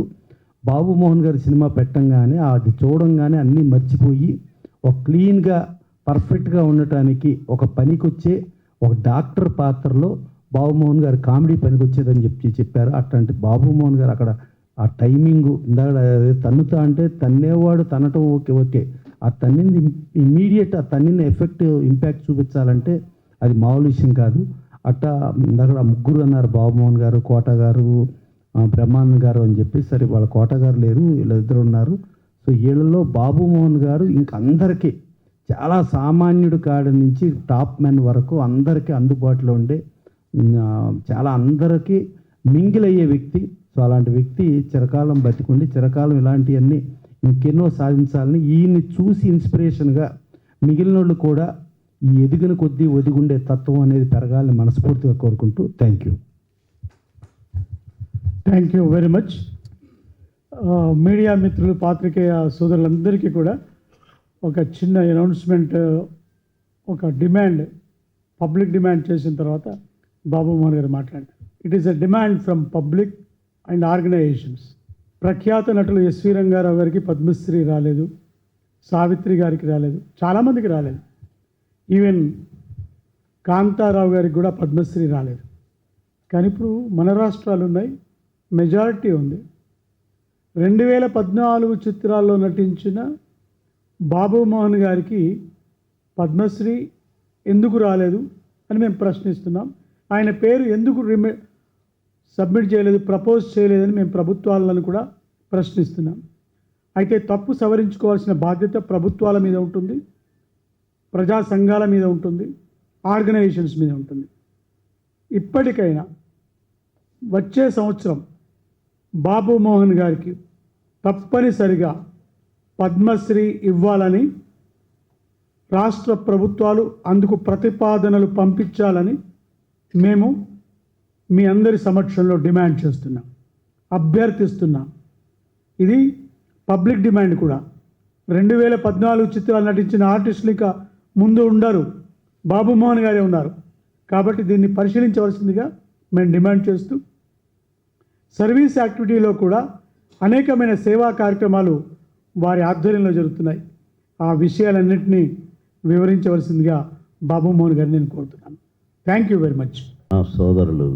బాబుమోహన్ గారి సినిమా పెట్టంగానే అది చూడంగానే అన్నీ మర్చిపోయి ఒక క్లీన్గా పర్ఫెక్ట్గా ఉండటానికి ఒక పనికొచ్చే ఒక డాక్టర్ పాత్రలో బాబుమోహన్ గారు కామెడీ పనికొచ్చేదని చెప్పారు. అట్లాంటి బాబుమోహన్ గారు అక్కడ ఆ టైమింగు ఇందాక తన్నుతా అంటే తన్నేవాడు తనటం ఓకే ఆ తన్నింది ఇమ్మీడియట్ ఆ తన్నిన ఎఫెక్ట్ ఇంపాక్ట్ చూపించాలంటే అది మామూలు విషయం కాదు. అట్టా ఇందాక ముగ్గురు అన్నారు, బాబుమోహన్ గారు, కోట గారు, బ్రహ్మానంద్ గారు అని చెప్పి. సరే వాళ్ళ కోట గారు లేరు, వీళ్ళిద్దరు ఉన్నారు. సో వీళ్ళలో బాబుమోహన్ గారు ఇంక అందరికీ చాలా సామాన్యుడు కాడి నుంచి టాప్ మెన్ వరకు అందరికీ అందుబాటులో ఉండే చాలా అందరికీ మింగిల్ అయ్యే వ్యక్తి. సో అలాంటి వ్యక్తి చిరకాలం బతికుండి చిరకాలం ఇలాంటివన్నీ ఇంకెన్నో సాధించాలని ఈయన్ని చూసి ఇన్స్పిరేషన్గా మిగిలిన వాళ్ళు కూడా ఈ ఎదిగిన కొద్దీ ఒదిగుండే తత్వం అనేది పెరగాలని మనస్ఫూర్తిగా కోరుకుంటూ thank you. Thank you very much. Media మిత్రులు, పాత్రికేయ సోదరులందరికీ కూడా ఒక చిన్న అనౌన్స్మెంట్, ఒక డిమాండ్, పబ్లిక్ డిమాండ్ చేసిన తర్వాత బాబు మోహన్ గారు మాట్లాడారు. It is a demand from public and organisations. ప్రఖ్యాత నటులు ఎస్వి రంగారావు గారికి పద్మశ్రీ రాలేదు, సావిత్రి గారికి రాలేదు, చాలామందికి రాలేదు. ఈవెన్ కాంతారావు గారికి కూడా పద్మశ్రీ రాలేదు. కానీ ఇప్పుడు మన రాష్ట్రాలు ఉన్నాయి, మెజారిటీ ఉంది. 2014 చిత్రాల్లో నటించిన బాబు మోహన్ గారికి పద్మశ్రీ ఎందుకు రాలేదు అని మేము ప్రశ్నిస్తున్నాం. ఆయన పేరు ఎందుకు సబ్మిట్ చేయలేదు, ప్రపోజ్ చేయలేదని మేము ప్రభుత్వాలను కూడా ప్రశ్నిస్తున్నాం. అయితే తప్పు సవరించుకోవాల్సిన బాధ్యత ప్రభుత్వాల మీద ఉంటుంది, ప్రజా సంఘాల మీద ఉంటుంది, ఆర్గనైజేషన్స్ మీద ఉంటుంది. ఇప్పటికైనా వచ్చే సంవత్సరం బాబు మోహన్ గారికి తప్పనిసరిగా పద్మశ్రీ ఇవ్వాలని రాష్ట్ర ప్రభుత్వాలు అందుకు ప్రతిపాదనలు పంపించాలని మేము మీ అందరి సమక్షంలో డిమాండ్ చేస్తున్నాం, అభ్యర్థిస్తున్నాం. ఇది పబ్లిక్ డిమాండ్ కూడా. 2014 చిత్రాలు నటించిన ఆర్టిస్టులు ఇంకా ముందు ఉండరు, బాబు మోహన్ గారే ఉన్నారు. కాబట్టి దీన్ని పరిశీలించవలసిందిగా మేము డిమాండ్ చేస్తూ, సర్వీస్ యాక్టివిటీలో కూడా అనేకమైన సేవా కార్యక్రమాలు వారి ఆధ్వర్యంలో జరుగుతున్నాయి. ఆ విషయాలన్నింటినీ వివరించవలసిందిగా బాబు మోహన్ గారిని నేను కోరుతున్నాను. Thank you very much. నా సోదరులు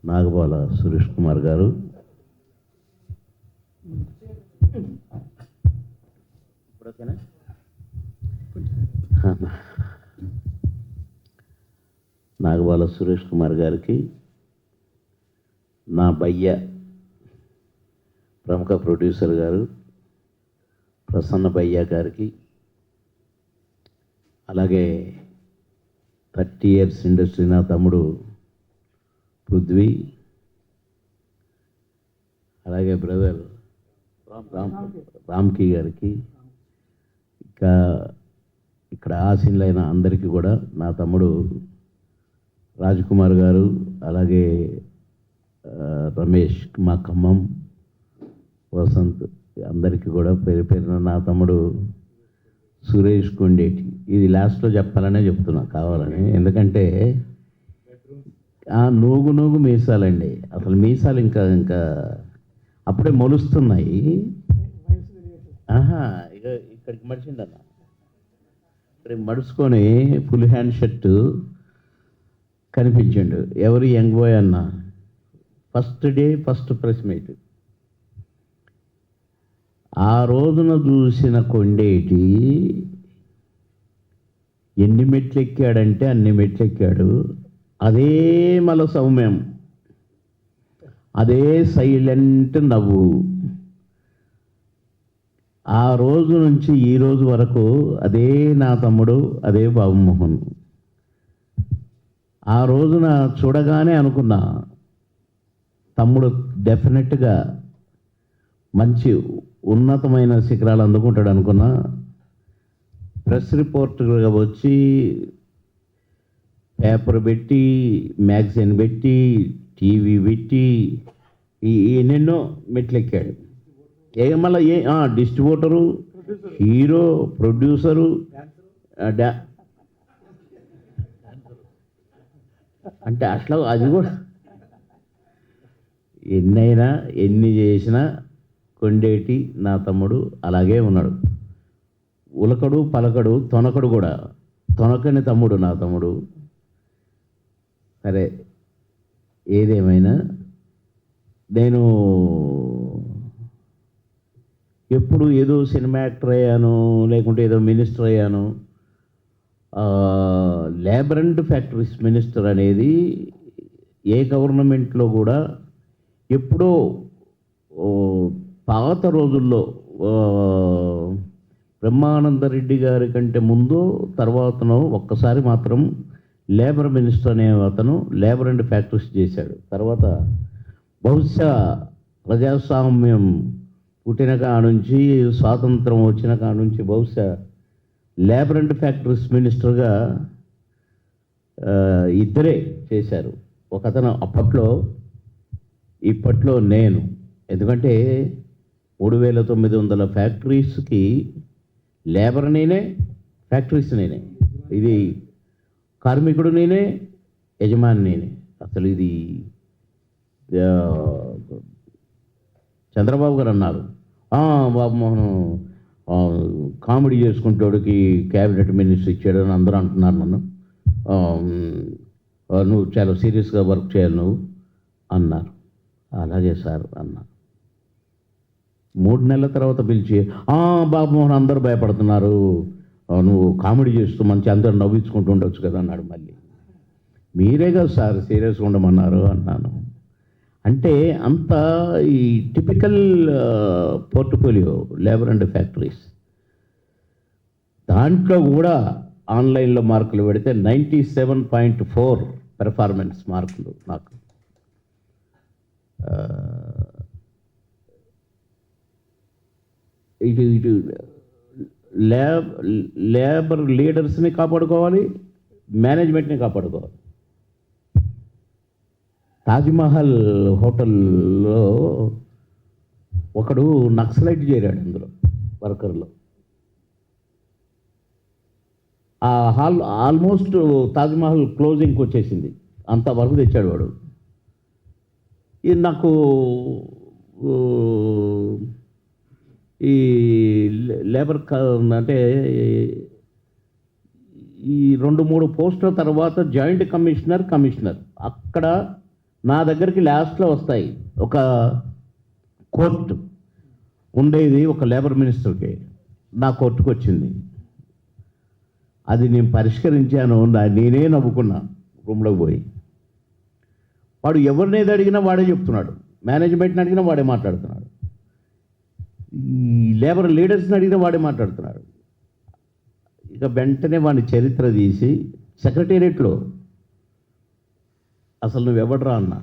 నాగబాల సురేష్ కుమార్ గారు, నాగబాల సురేష్ కుమార్ గారికి, నా బయ్య ప్రముఖ ప్రొడ్యూసర్ గారు ప్రసన్న బయ్య గారికి, అలాగే 30 years ఇండస్ట్రీ నా తమ్ముడు పృథ్వీ, అలాగే బ్రదర్ రామ్కి గారికి, ఇంకా ఇక్కడ ఆశీనులైన అందరికీ కూడా, నా తమ్ముడు రాజ్కుమార్ గారు, అలాగే రమేష్, మా ఖమ్మం, వసంత్, అందరికీ కూడా పేరు పేరున, నా తమ్ముడు సురేష్ కొండేటి. ఇది లాస్ట్లో చెప్పాలనే చెప్తున్నా కావాలని, ఎందుకంటే నూగు మీసాలండి. అసలు మీసాలు ఇంకా అప్పుడే మొలుస్తున్నాయి. ఇక ఇక్కడికి మడిచిండన్న, ఇక్కడికి మడుచుకొని ఫుల్ హ్యాండ్ షర్టు కనిపించిండు. ఎవరు యంగ్ బాయ్ అన్న, first day first press meet. ఆ రోజున చూసిన కొండేటి ఎన్ని మెట్లు ఎక్కాడంటే అన్ని మెట్లు ఎక్కాడు. అదే మల సౌమ్యం, అదే సైలెంట్ నవ్వు. ఆ రోజు నుంచి ఈ రోజు వరకు అదే నా తమ్ముడు, అదే బాబు మోహన్. ఆ రోజున చూడగానే అనుకున్నా, తమ్ముడు డెఫినెట్గా మంచి ఉన్నతమైన శిఖరాలు అందుకుంటాడు అనుకున్నా. ప్రెస్ రిపోర్టర్గా వచ్చి పేపర్ పెట్టి, మ్యాగజైన్ పెట్టి, టీవీ పెట్టి ఎన్నెన్నో మెట్లెక్కాడు. మళ్ళీ డిస్ట్రిబ్యూటరు, హీరో, ప్రొడ్యూసరు, అంటే అట్లా అది కూడా ఎన్ని చేసినా కొండేటి నా తమ్ముడు అలాగే ఉన్నాడు. ఉలకడు పలకడు, తొనకడు కూడా. తొనకని తమ్ముడు నా తమ్ముడు. సరే, ఏదేమైనా నేను ఎప్పుడు ఏదో సినిమా యాక్టర్ అయ్యాను, లేకుంటే ఏదో మినిస్టర్ అయ్యాను. లేబర్ అండ్ ఫ్యాక్టరీస్ మినిస్టర్ అనేది ఏ గవర్నమెంట్లో కూడా ఎప్పుడో పాత రోజుల్లో బ్రహ్మానందరెడ్డి గారి కంటే ముందు తర్వాతనో ఒక్కసారి మాత్రం లేబర్ మినిస్టర్ అనే అతను లేబర్ అండ్ ఫ్యాక్టరీస్ చేశాడు. తర్వాత బహుశా ప్రజాస్వామ్యం పుట్టిన కాడ నుంచి, స్వాతంత్రం వచ్చిన కాడ నుంచి బహుశా లేబర్ అండ్ ఫ్యాక్టరీస్ మినిస్టర్గా ఇద్దరే చేశారు. ఒకతను అప్పట్లో, ఇప్పట్లో నేను. ఎందుకంటే 3900 ఫ్యాక్టరీస్కి లేబర్ నేనే, ఫ్యాక్టరీస్ నేనే, ఇది కార్మికుడు నేనే, యజమాని నేనే. అసలు ఇది చంద్రబాబు గారు అన్నారు, బాబు మోహన్ కామెడీ చేసుకుంటోడికి క్యాబినెట్ మినిస్టర్ ఇచ్చాడని అందరూ అంటున్నారు నన్ను, నువ్వు చాలా సీరియస్గా వర్క్ చేయాలి నువ్వు అన్నారు. అలాగే సార్ అన్నా. 3 నెలల తర్వాత పిలిచి, బాబు మోహన్ అందరూ భయపడుతున్నారు, నువ్వు కామెడీ చేస్తూ మంచి అందరూ నవ్వించుకుంటూ ఉండొచ్చు కదా అన్నాడు. మళ్ళీ మీరే కదా సార్ సీరియస్గా ఉండమన్నారు అన్నాను. అంటే అంత ఈ typical portfolio labour and factories. దాంట్లో కూడా ఆన్లైన్లో మార్కులు పెడితే 97.4 పెర్ఫార్మెన్స్ మార్కులు నాకు. ఇటు లేబర్ లీడర్స్ని కాపాడుకోవాలి, మేనేజ్మెంట్ని కాపాడుకోవాలి. తాజ్మహల్ హోటల్లో ఒకడు నక్సలైట్ చేరాడు అందులో వర్కర్లో. ఆ హాల్ ఆల్మోస్ట్ తాజ్మహల్ క్లోజింగ్కి వచ్చేసింది, అంతవరకు తెచ్చాడు వాడు. ఇది నాకు ఈ లేబర్ అంటే ఈ 2-3 పోస్టుల తర్వాత జాయింట్ కమిషనర్ అక్కడ నా దగ్గరికి లాస్ట్లో వస్తాయి. ఒక కోర్టు ఉండేది ఒక లేబర్ మినిస్టర్కి, నా కోర్టుకు వచ్చింది. అది నేను పరిష్కరించాను, నేనే నవ్వుకున్నా రూమ్లోకి పోయి. వాడు ఎవరినేది అడిగినా వాడే చెప్తున్నాడు, మేనేజ్మెంట్ని అడిగినా వాడే మాట్లాడుతున్నాడు, ఈ లేబర్ లీడర్స్ని అడిగినా వాడే మాట్లాడుతున్నాడు. ఇక వెంటనే వాడిని చరిత్ర తీసి సెక్రటేరియట్లో, అసలు నువ్వెవడరా అన్నా.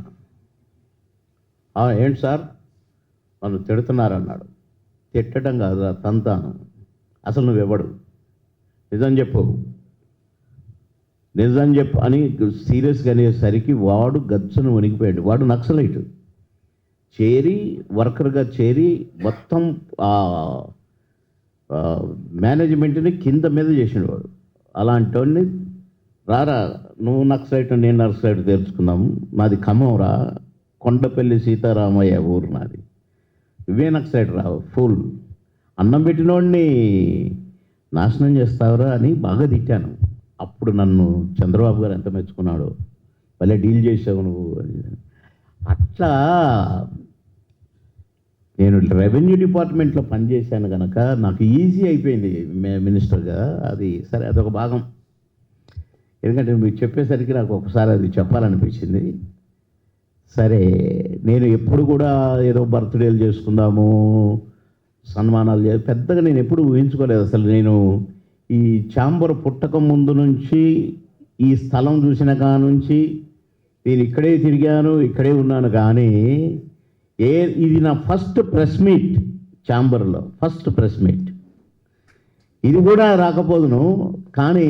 ఏంటి సార్ నన్ను తిడుతున్నారన్నాడు. తిట్టడం కాదు, తంతాను. అసలు నువ్వెవడు, నిజం చెప్పు అని సీరియస్గా అనేసరికి వాడు గచ్చును వణికిపోయాడు. వాడు నక్సలైట్ చేరి వర్కర్గా చేరి మొత్తం మేనేజ్మెంట్ని కింద మీద చేసిన వాడు. అలాంటి వాడిని రారా నువ్వు నక్సలైట్ నేను నక్సలైట్ తెలుసుకున్నాము, నాది ఖమ్మంరా, కొండపల్లి సీతారామయ్య ఊరు నాది, ఇవే నక్సలైట్ రావు ఫుల్, అన్నం పెట్టినోడిని నాశనం చేస్తావురా అని బాగా తిట్టాను. అప్పుడు నన్ను చంద్రబాబు గారు ఎంత మెచ్చుకున్నాడో, భలే డీల్ చేసావు నువ్వు అని. అట్లా నేను రెవెన్యూ డిపార్ట్మెంట్లో పనిచేశాను కనుక నాకు ఈజీ అయిపోయింది మినిస్టర్గా. అది సరే, అదొక భాగం. ఎందుకంటే మీకు చెప్పేసరికి నాకు ఒకసారి అది చెప్పాలనిపించింది. సరే, నేను ఎప్పుడు కూడా ఏదో బర్త్డేలు చేసుకుందాము, సన్మానాలు చేయాలి పెద్దగా నేను ఎప్పుడు ఊహించుకోలేదు. అసలు నేను ఈ ఛాంబర్ పుట్టక ముందు నుంచి, ఈ స్థలం చూసిన కా నుంచి నేను ఇక్కడే తిరిగాను, ఇక్కడే ఉన్నాను. కానీ ఇది నా ఫస్ట్ ప్రెస్ మీట్, ఛాంబర్లో ఫస్ట్ ప్రెస్ మీట్. ఇది కూడా రాకపోదును, కానీ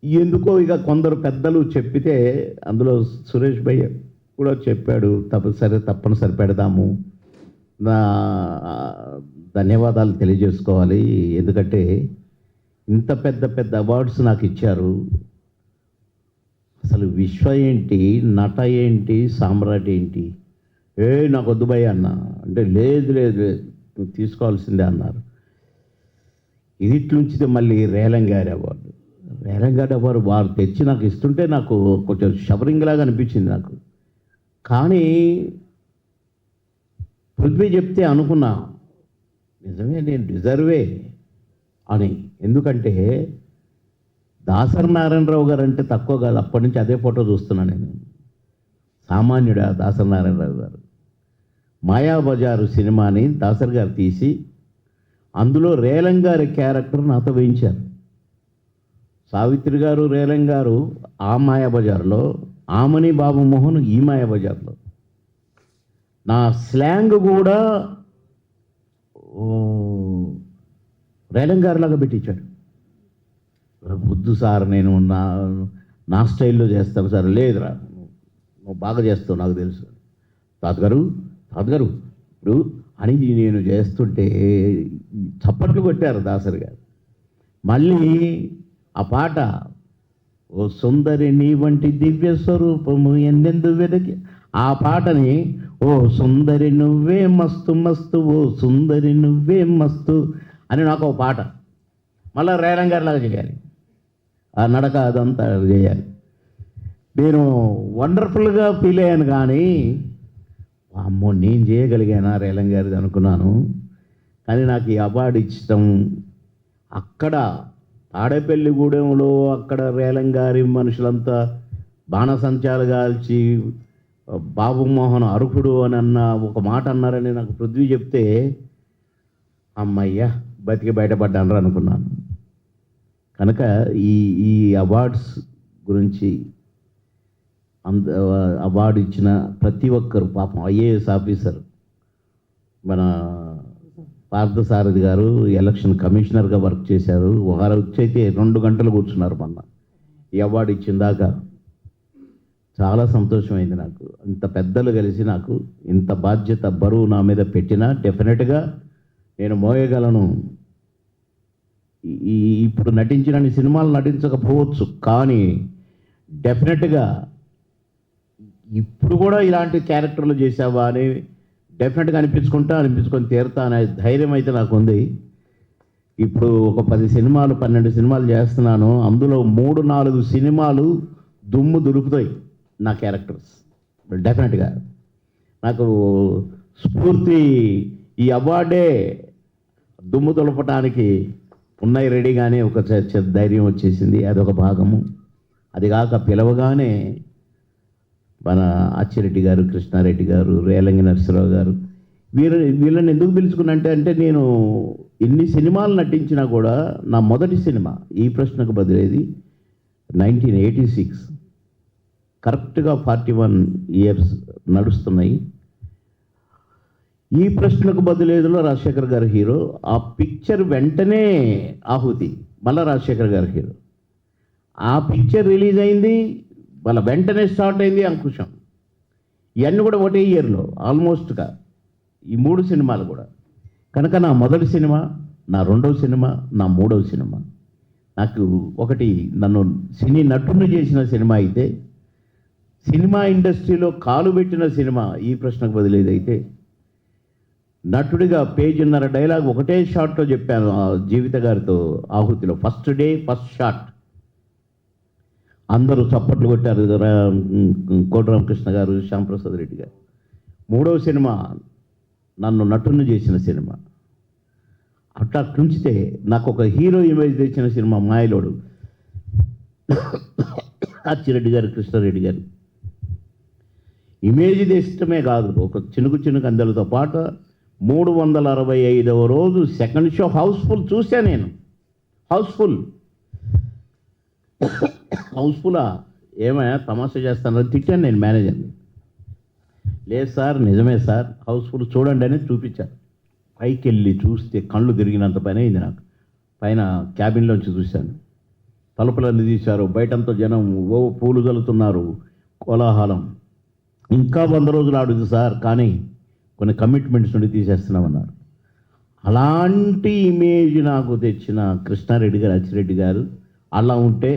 ఎందుకో ఇక కొందరు పెద్దలు చెప్పితే, అందులో సురేష్ భయ్య కూడా చెప్పాడు, తప్పనిసరి పెడదాము. నా ధన్యవాదాలు తెలియజేసుకోవాలి. ఎందుకంటే ఇంత పెద్ద అవార్డ్స్ నాకు ఇచ్చారు. అసలు విశ్వ ఏంటి, నట ఏంటి, సామ్రాట్ ఏంటి, నాకు వద్దు భయ్య అన్న అంటే, లేదు నువ్వు తీసుకోవాల్సిందే అన్నారు. ఇదిట్లుంచితే మళ్ళీ రేలంగారి అవార్డు వారు తెచ్చి నాకు ఇస్తుంటే నాకు కొంచెం షవరింగ్ లాగా అనిపించింది నాకు. కానీ పృథ్వీ చెప్తే అనుకున్నా, నిజమే నేను డిజర్వే అని. ఎందుకంటే దాసరి నారాయణరావు గారు అంటే తక్కువ కాదు. అప్పటి నుంచి అదే ఫోటో చూస్తున్నాను నేను. సామాన్యుడా దాసరి నారాయణరావు గారు. మాయాబజారు సినిమాని దాసరి గారు తీసి అందులో రేలంగారి క్యారెక్టర్ నాతో వేయించారు. సావిత్రి గారు రేలంగారు ఆ మాయాబజార్లో, ఆమని బాబు మోహన్ ఈ మాయాబజార్లో. నా స్లాంగ్ కూడా రేలం గారిలాగా పెట్టించాడు. వద్దు సార్, నేను నా స్టైల్లో చేస్తాను సార్. లేదురా, నువ్వు బాగా చేస్తావు నాకు తెలుసు. తాతగారు ఇప్పుడు అని నేను చేస్తుంటే చప్పట్లు కొట్టారు దాసరి గారు. మళ్ళీ ఆ పాట, ఓ సుందరి నీ వంటి దివ్య స్వరూపము ఎందెందు వెదకి, ఆ పాటని ఓ సుందరి నువ్వే మస్తు మస్తు, ఓ సుందరి నువ్వే మస్తు అని నాకు ఒక పాట మళ్ళీ రేలం గారిలాగా చేయాలి. ఆ నడక అదంతా చేయాలి. నేను వండర్ఫుల్గా ఫీల్ అయ్యాను. కానీ అమ్మో, నేను చేయగలిగానా రేలం గారిది అనుకున్నాను. కానీ నాకు ఈ అవార్డు ఇచ్చటం అక్కడ తాడేపల్లిగూడెంలో అక్కడ రేలం గారి మనుషులంతా బాణసంచాలు కాల్చి బాబు మోహన్ అర్హుడు అని అన్న ఒక మాట అన్నారని నాకు పృథ్వీ చెప్తే, అమ్మయ్యా బతికి బయటపడ్డాను అనుకున్నాను. కనుక ఈ అవార్డ్స్ గురించి అవార్డు ఇచ్చిన ప్రతి ఒక్కరు పాపం ఐఏఎస్ ఆఫీసర్ మన పార్థసారథి గారు ఎలక్షన్ కమిషనర్గా వర్క్ చేశారు. వారు వచ్చైతే 2 గంటలు కూర్చున్నారు. మొన్న ఈ అవార్డు ఇచ్చిన దాకా చాలా సంతోషమైంది నాకు. ఇంత పెద్దలు కలిసి నాకు ఇంత బాధ్యత బరువు నా మీద పెట్టినా డెఫినెట్గా నేను మోయగలను. ఇప్పుడు నటించిన సినిమాలు నటించకపోవచ్చు, కానీ డెఫినెట్గా ఇప్పుడు కూడా ఇలాంటి క్యారెక్టర్లు చేసావా అని డెఫినెట్గా అనిపించుకొని తీరుతా అనే ధైర్యం అయితే నాకు ఉంది. ఇప్పుడు ఒక 10 సినిమాలు 12 సినిమాలు చేస్తున్నాను. అందులో 3-4 సినిమాలు దుమ్ము దులుపుతాయి నా క్యారెక్టర్స్. డెఫినెట్గా నాకు స్ఫూర్తి ఈ అవార్డే దుమ్ము దులపటానికి ఉన్నాయి రెడీగానే ఒక ధైర్యం వచ్చేసింది. అదొక భాగము. అది కాక పిలవగానే మన అచ్చిరెడ్డి గారు, కృష్ణారెడ్డి గారు, రేలంగి నరసింహరావు గారు వీళ్ళని ఎందుకు పిలుచుకున్నంటే నేను ఎన్ని సినిమాలు నటించినా కూడా నా మొదటి సినిమా ఈ ప్రశ్నకు బదిలేది 1986. కరెక్ట్గా 41 ఇయర్స్ నడుస్తున్నాయి. ఈ ప్రశ్నకు బదిలేదులో రాజశేఖర్ గారు హీరో. ఆ పిక్చర్ వెంటనే ఆహుతి, మళ్ళీ రాజశేఖర్ గారు హీరో. ఆ పిక్చర్ రిలీజ్ అయింది, వాళ్ళ వెంటనే స్టార్ట్ అయింది అంకుశం. ఇవన్నీ కూడా ఒకటే ఇయర్లో ఆల్మోస్ట్గా ఈ 3 సినిమాలు కూడా. కనుక నా మొదటి సినిమా, నా 2వ సినిమా, నా 3వ సినిమా. నాకు ఒకటి నన్ను సినీ నటుని చేసిన సినిమా అయితే, సినిమా ఇండస్ట్రీలో కాలు పెట్టిన సినిమా ఈ ప్రశ్నకు బదిలేదైతే, నటుడిగా 1.5 పేజీ డైలాగ్ ఒకటే షాట్లో చెప్పాను జీవిత గారితో ఆహుతిలో. ఫస్ట్ డే ఫస్ట్ షాట్ అందరూ చప్పట్లు కొట్టారు. కోట రామకృష్ణ గారు, శ్యాంప్రసాద్ రెడ్డి గారు. 3వ సినిమా నన్ను నటుని చేసిన సినిమా. అట్లా తుంచితే నాకు ఒక హీరో ఇమేజ్ తెచ్చిన సినిమా మాయలోడు. అచ్చిరెడ్డి గారు, కృష్ణారెడ్డి గారు ఇమేజ్ తెచ్చడమే కాదు, ఒక చినుకు అందరితో పాటు 365వ రోజు సెకండ్ షో హౌస్ఫుల్ చూసా నేను. హౌస్ఫుల్లా ఏమైనా తమాషా చేస్తానని తిట్టాను నేను మేనేజర్ని. లేదు సార్, నిజమే సార్, హౌస్ఫుల్ చూడండి అని చూపించారు. పైకి వెళ్ళి చూస్తే కళ్ళు తిరిగినంత పని అయింది నాకు. పైన క్యాబిన్లోంచి చూశాను, తలుపులన్నీ తీశారు, బయటంతా జనం పూలు చల్లుతున్నారు, కోలాహలం. ఇంకా 100 రోజులు ఆడుతుంది సార్, కానీ కొన్ని కమిట్మెంట్స్ నుండి తీసేస్తున్నామన్నారు. అలాంటి ఇమేజ్ నాకు తెచ్చిన కృష్ణారెడ్డి గారు, అచ్చిరెడ్డి గారు అలా ఉంటే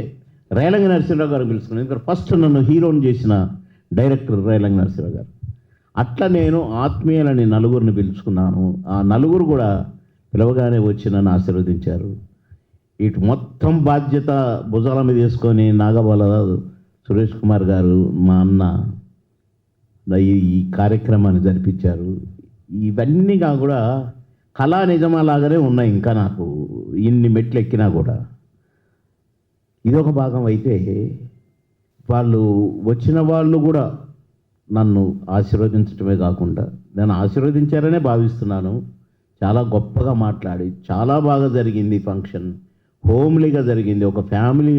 రేలంగి నరసింహరావు గారు పిలుచుకున్నాను. ఎందుకంటే ఫస్ట్ నన్ను హీరోని చేసిన డైరెక్టర్ రేలంగి నరసింహరావు గారు. అట్లా నేను ఆత్మీయులని నలుగురిని పిలుచుకున్నాను. ఆ నలుగురు కూడా పిలవగానే వచ్చి నన్ను ఆశీర్వదించారు. ఇటు మొత్తం బాధ్యత భుజాల మీద తీసుకొని నాగబాల సురేష్ కుమార్ గారు, మా అన్న ఈ కార్యక్రమాన్ని జరిపించారు. ఇవన్నీ కూడా కళా నిజమాలాగానే ఉన్నాయి. ఇంకా నాకు ఇన్ని మెట్లు ఎక్కినా కూడా ఇదొక భాగం అయితే, వాళ్ళు వచ్చిన వాళ్ళు కూడా నన్ను ఆశీర్వదించడమే కాకుండా నన్ను ఆశీర్వదించారనే భావిస్తున్నాను. చాలా గొప్పగా మాట్లాడి చాలా బాగా జరిగింది ఫంక్షన్. హోమ్లీగా జరిగింది, ఒక ఫ్యామిలీ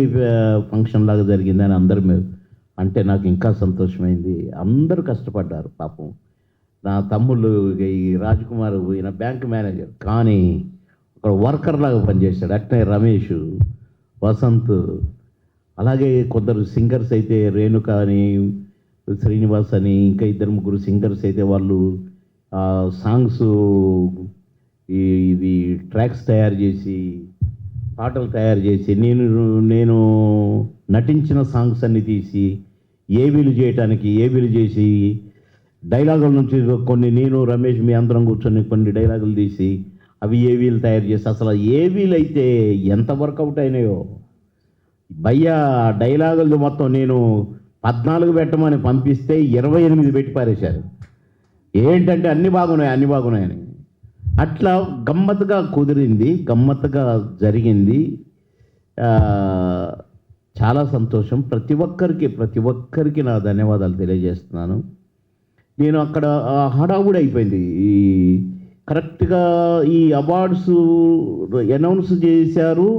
ఫంక్షన్ లాగా జరిగింది అని అందరూ అంటే నాకు ఇంకా సంతోషమైంది. అందరూ కష్టపడ్డారు పాపం. నా తమ్ముళ్ళు ఈ రాజ్కుమార్ ఈయన బ్యాంక్ మేనేజర్, కానీ ఒక వర్కర్ లాగా పనిచేశాడు. అట్నే రమేష్, వసంత్, అలాగే కొందరు సింగర్స్ అయితే రేణుక అని, శ్రీనివాస్ అని, ఇంకా 2-3 సింగర్స్ అయితే వాళ్ళు సాంగ్స్ ఇది ట్రాక్స్ తయారు చేసి, పాటలు తయారు చేసి, నేను నటించిన సాంగ్స్ అన్ని తీసి ఏవీలు చేసి డైలాగుల నుంచి కొన్ని నేను రమేష్ మీ అందరం కూర్చొని కొన్ని డైలాగులు తీసి అవి ఏవీలు తయారు చేసి, అసలు ఏవీలు అయితే ఎంత వర్కౌట్ అయినాయో భయ్యా. డైలాగులు మొత్తం నేను 14 పెట్టమని పంపిస్తే 28 పెట్టి పారేశారు. ఏంటంటే అన్ని బాగున్నాయని. అట్లా గమ్మత్తుగా కుదిరింది, గమ్మత్తుగా జరిగింది. చాలా సంతోషం. ప్రతి ఒక్కరికి నా ధన్యవాదాలు తెలియజేస్తున్నాను. నేను అక్కడ హడావుడి అయిపోయింది. కరెక్ట్గా ఈ అవార్డ్స్ అనౌన్స్ చేశారు.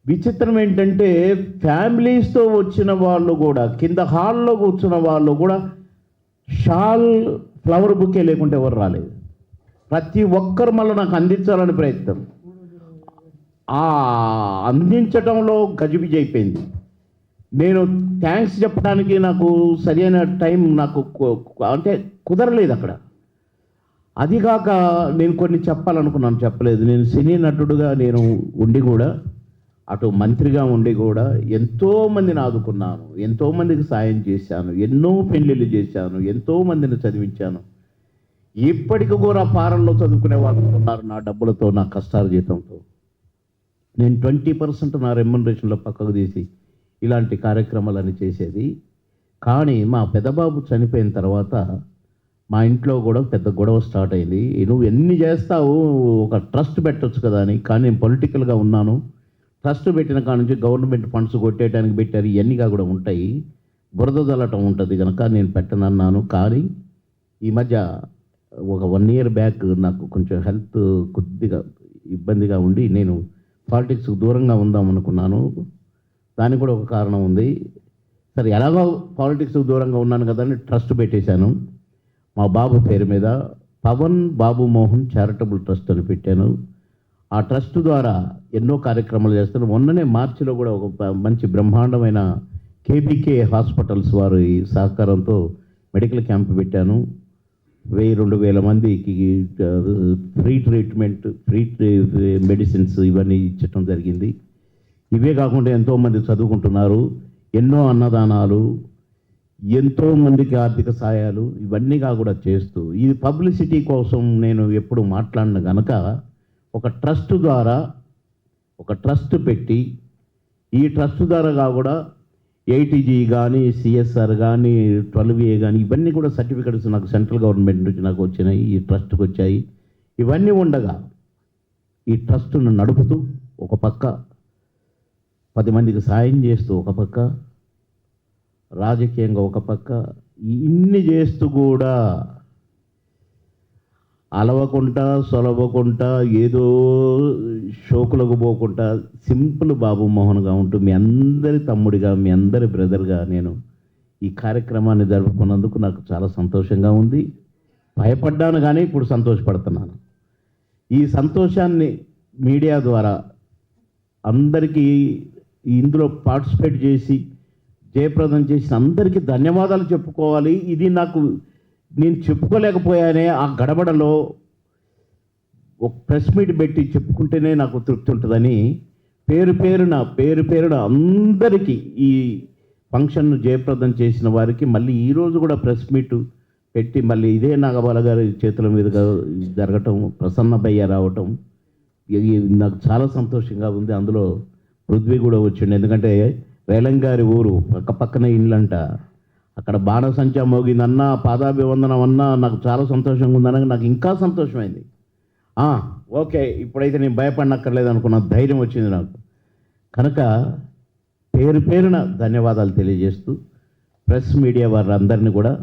విచిత్రం ఏంటంటే ఫ్యామిలీస్తో వచ్చిన వాళ్ళు కూడా, కింద హాల్లో కూర్చున్న వాళ్ళు కూడా షాల్, ఫ్లవర్ బుకే లేకుంటే ఎవరు రాలేదు. ప్రతి ఒక్కరు మళ్ళీ నాకు అందించాలని ప్రయత్నం. అందించడంలో గజిబిజి అయిపోయింది. నేను థ్యాంక్స్ చెప్పడానికి నాకు సరైన టైం నాకు అంటే కుదరలేదు అక్కడ. అదిగాక నేను కొన్ని చెప్పాలనుకున్నాను, చెప్పలేదు. నేను సినీ నటుడుగా నేను ఉండి కూడా, అటు మంత్రిగా ఉండి కూడా ఎంతోమందిని ఆదుకున్నాను, ఎంతోమందికి సాయం చేశాను, ఎన్నో పెళ్ళిళ్ళు చేశాను, ఎంతోమందిని చదివించాను. ఇప్పటికి కూడా ఫారెన్లో చదువుకునే వాళ్ళు ఉన్నారు నా డబ్బులతో, నా కష్టాల జీతంతో. నేను 20% నా రెమ్యునరేషన్లో పక్కకు తీసి ఇలాంటి కార్యక్రమాలన్నీ చేసేది. కానీ మా పెద్దబాబు చనిపోయిన తర్వాత మా ఇంట్లో కూడా పెద్ద గొడవ స్టార్ట్ అయింది. నువ్వు ఎన్ని చేస్తావు, ఒక ట్రస్ట్ పెట్టొచ్చు కదా అని. కానీ నేను పొలిటికల్గా ఉన్నాను. ట్రస్ట్ పెట్టిన కాడ నుంచి గవర్నమెంట్ ఫండ్స్ కొట్టేయడానికి పెట్టారు. ఇవన్నీగా కూడా ఉంటాయి, బురద జల్లటం ఉంటుంది కనుక నేను పెట్టనన్నాను. కానీ ఈ మధ్య ఒక 1 year బ్యాక్ నాకు కొంచెం హెల్త్ కొద్దిగా ఇబ్బందిగా ఉండి నేను పాలిటిక్స్కి దూరంగా ఉందాం అనుకున్నాను. దానికి కూడా ఒక కారణం ఉంది. సరే, ఎలాగో పాలిటిక్స్కి దూరంగా ఉన్నాను కదా అని ట్రస్ట్ పెట్టేశాను. మా బాబు పేరు మీద పవన్ బాబు మోహన్ చారిటబుల్ ట్రస్ట్ అని పెట్టాను. ఆ ట్రస్ట్ ద్వారా ఎన్నో కార్యక్రమాలు చేస్తాను. మొన్ననే మార్చిలో కూడా ఒక మంచి బ్రహ్మాండమైన కేబీకే హాస్పిటల్స్ వారి సహకారంతో మెడికల్ క్యాంప్ పెట్టాను. 1000-2000 మందికి ఫ్రీ ట్రీట్మెంట్, ఫ్రీ మెడిసిన్స్ ఇవన్నీ ఇచ్చటం జరిగింది. ఇవే కాకుండా ఎంతోమంది చదువుకుంటున్నారు. ఎన్నో అన్నదానాలు, ఎంతోమందికి ఆర్థిక సాయాలు, ఇవన్నీగా కూడా చేస్తూ, ఈ పబ్లిసిటీ కోసం నేను ఎప్పుడు మాట్లాడిన కనుక ఒక ట్రస్ట్ ద్వారా, ఒక ట్రస్ట్ పెట్టి, ఈ ట్రస్ట్ ద్వారా కూడా 80G కానీ, CSR కానీ, 12A కానీ, ఇవన్నీ కూడా సర్టిఫికెట్స్ నాకు సెంట్రల్ గవర్నమెంట్ నుంచి నాకు వచ్చినాయి, ఈ ట్రస్ట్కి వచ్చాయి. ఇవన్నీ ఉండగా ఈ ట్రస్ట్ను నడుపుతూ ఒక పక్క 10 మందికి సాయం చేస్తూ, ఒక పక్క రాజకీయంగా, ఒక పక్క ఇన్ని చేస్తూ కూడా అలవకుండా సొలవకుండా ఏదో షోకులకు పోకుండా సింపుల్ బాబు మోహన్గా ఉంటూ మీ అందరి తమ్ముడిగా, మీ అందరి బ్రదర్గా నేను ఈ కార్యక్రమాన్ని జరుపుకున్నందుకు నాకు చాలా సంతోషంగా ఉంది. భయపడ్డాను కానీ ఇప్పుడు సంతోషపడుతున్నాను. ఈ సంతోషాన్ని మీడియా ద్వారా అందరికీ ఇందులో పార్టిసిపేట్ చేసి జయప్రదం చేసిన అందరికీ ధన్యవాదాలు చెప్పుకోవాలి. ఇది నాకు నేను చెప్పుకోలేకపోయానే. ఆ గడబడలో ఒక ప్రెస్ మీట్ పెట్టి చెప్పుకుంటేనే నాకు తృప్తి ఉంటుందని పేరు పేరున అందరికీ ఈ ఫంక్షన్ను జయప్రదం చేసిన వారికి మళ్ళీ ఈరోజు కూడా ప్రెస్ మీట్ పెట్టి మళ్ళీ ఇదే నాగబాల గారి చేతుల మీదుగా జరగటం, ప్రసన్న భయ్య రావటం నాకు చాలా సంతోషంగా ఉంది. అందులో పృథ్వీ కూడా వచ్చిండు. ఎందుకంటే రేలంగారి ఊరు పక్కన ఇళ్ళంట, అక్కడ బాణసంచా మోగిందన్నా, పాదాభివందనం అన్నా నాకు చాలా సంతోషంగా ఉందనగా నాకు ఇంకా సంతోషమైంది. ఓకే, ఇప్పుడైతే నేను భయపడనక్కర్లేదు అనుకున్న ధైర్యం వచ్చింది నాకు. కనుక పేరున ధన్యవాదాలు తెలియజేస్తూ ప్రెస్ మీడియా వారందరినీ కూడా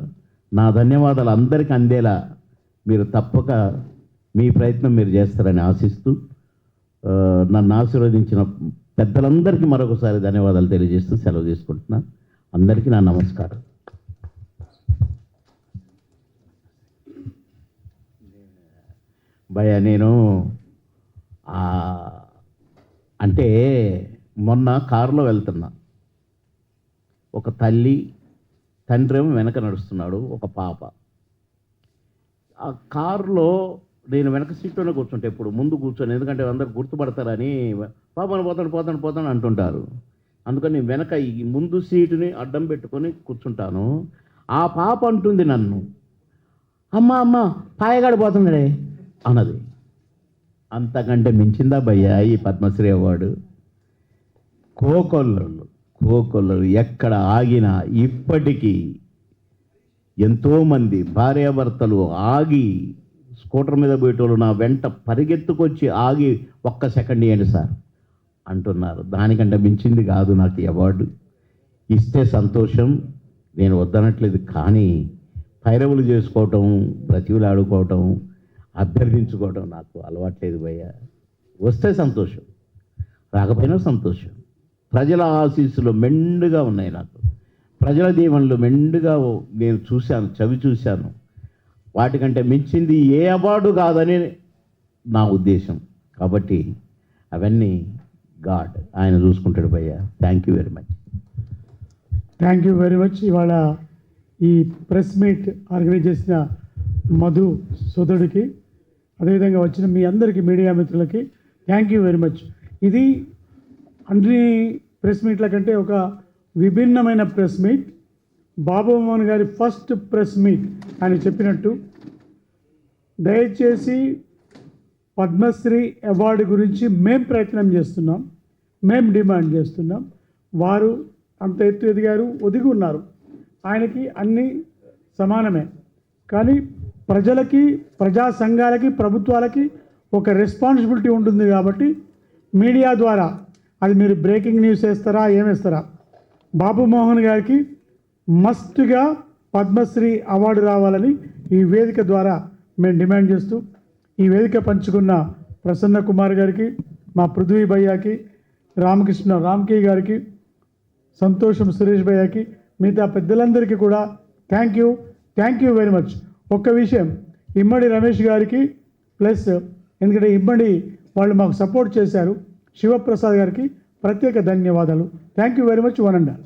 నా ధన్యవాదాలు అందరికీ అందేలా మీరు తప్పక మీ ప్రయత్నం మీరు చేస్తారని ఆశిస్తూ నన్ను ఆశీర్వదించిన పెద్దలందరికీ మరొకసారి ధన్యవాదాలు తెలియజేస్తూ సెలవు తీసుకుంటున్నాను. అందరికీ నా నమస్కారం. భయ, నేను అంటే మొన్న కారులో వెళ్తున్నా, ఒక తల్లి తండ్రి ఏమో వెనక నడుస్తున్నాడు, ఒక పాప. ఆ కారులో నేను వెనక సీట్లోనే కూర్చుంటే ఎప్పుడు ముందు కూర్చొని, ఎందుకంటే అందరు గుర్తుపడతారని పాపను పోతాను అంటుంటారు. అందుకని వెనక ఈ ముందు సీటుని అడ్డం పెట్టుకొని కూర్చుంటాను. ఆ పాప అంటుంది నన్ను, అమ్మ పాయగాడు పోతున్నాడే అన్నది. అంతకంటే మించిందా భయ్యా ఈ పద్మశ్రీ అవార్డు? కోకొల్లలు ఎక్కడ ఆగినా ఇప్పటికీ ఎంతోమంది భార్యాభర్తలు ఆగి, స్కూటర్ మీద పోయేటోళ్ళు నా వెంట పరిగెత్తుకొచ్చి ఆగి, ఒక్క సెకండ్ ఇవ్వండి సార్ అంటున్నారు. దానికంటే మించింది కాదు నాకు ఈ అవార్డు. ఇస్తే సంతోషం, నేను వద్దనట్లేదు. కానీ పైరవులు చేసుకోవటం, బ్రతివులు ఆడుకోవటం, అభ్యర్థించుకోవటం నాకు అలవాట్లేదు భయ్య. వస్తే సంతోషం, రాకపోయినా సంతోషం. ప్రజల ఆశీస్సులు మెండుగా ఉన్నాయి నాకు, ప్రజల దీవెనలు మెండుగా నేను చూశాను, చవి చూశాను. వాటికంటే మించింది ఏ అవార్డు కాదని నా ఉద్దేశం. కాబట్టి అవన్నీ గాడ్ ఆయన చూసుకుంటాడు భయ్య. Thank you very much. Thank you very much. ఇవాళ ఈ ప్రెస్ మీట్ ఆర్గనైజ్ చేసిన మధు సోదరుడికి, అదేవిధంగా వచ్చిన మీ అందరికీ మీడియా మిత్రులకి థ్యాంక్ యూ వెరీ మచ్. ఇది అన్ని ప్రెస్ మీట్ల కంటే ఒక విభిన్నమైన ప్రెస్ మీట్. బాబు మోహన్ గారి ఫస్ట్ ప్రెస్ మీట్. ఆయన చెప్పినట్టు దయచేసి పద్మశ్రీ అవార్డు గురించి మేము ప్రయత్నం చేస్తున్నాం, మేము డిమాండ్ చేస్తున్నాం. వారు అంత ఎత్తు ఎదిగారు, ఒదిగి ఉన్నారు. ఆయనకి అన్నీ సమానమే. కానీ ప్రజలకి, ప్రజా సంఘాలకి, ప్రభుత్వాలకి ఒక రెస్పాన్సిబిలిటీ ఉంటుంది. కాబట్టి మీడియా ద్వారా అది మీరు బ్రేకింగ్ న్యూస్ వేస్తారా, ఏమేస్తారా, బాబు మోహన్ గారికి మస్ట్గా పద్మశ్రీ అవార్డు రావాలని ఈ వేదిక ద్వారా మేము డిమాండ్ చేస్తూ, ఈ వేదిక పంచుకున్న ప్రసన్న కుమార్ గారికి, మా పృథ్వీ భయ్యాకి, రామకీ గారికి, సంతోషం సురేష్ భయ్యాకి, మిగతా పెద్దలందరికీ కూడా థ్యాంక్ యూ వెరీ మచ్. ఒక్క విషయం, ఇమ్మడి రమేష్ గారికి ప్లస్, ఎందుకంటే ఇమ్మడి వాళ్ళు మాకు సపోర్ట్ చేశారు, శివప్రసాద్ గారికి ప్రత్యేక ధన్యవాదాలు. Thank you very much. One and all.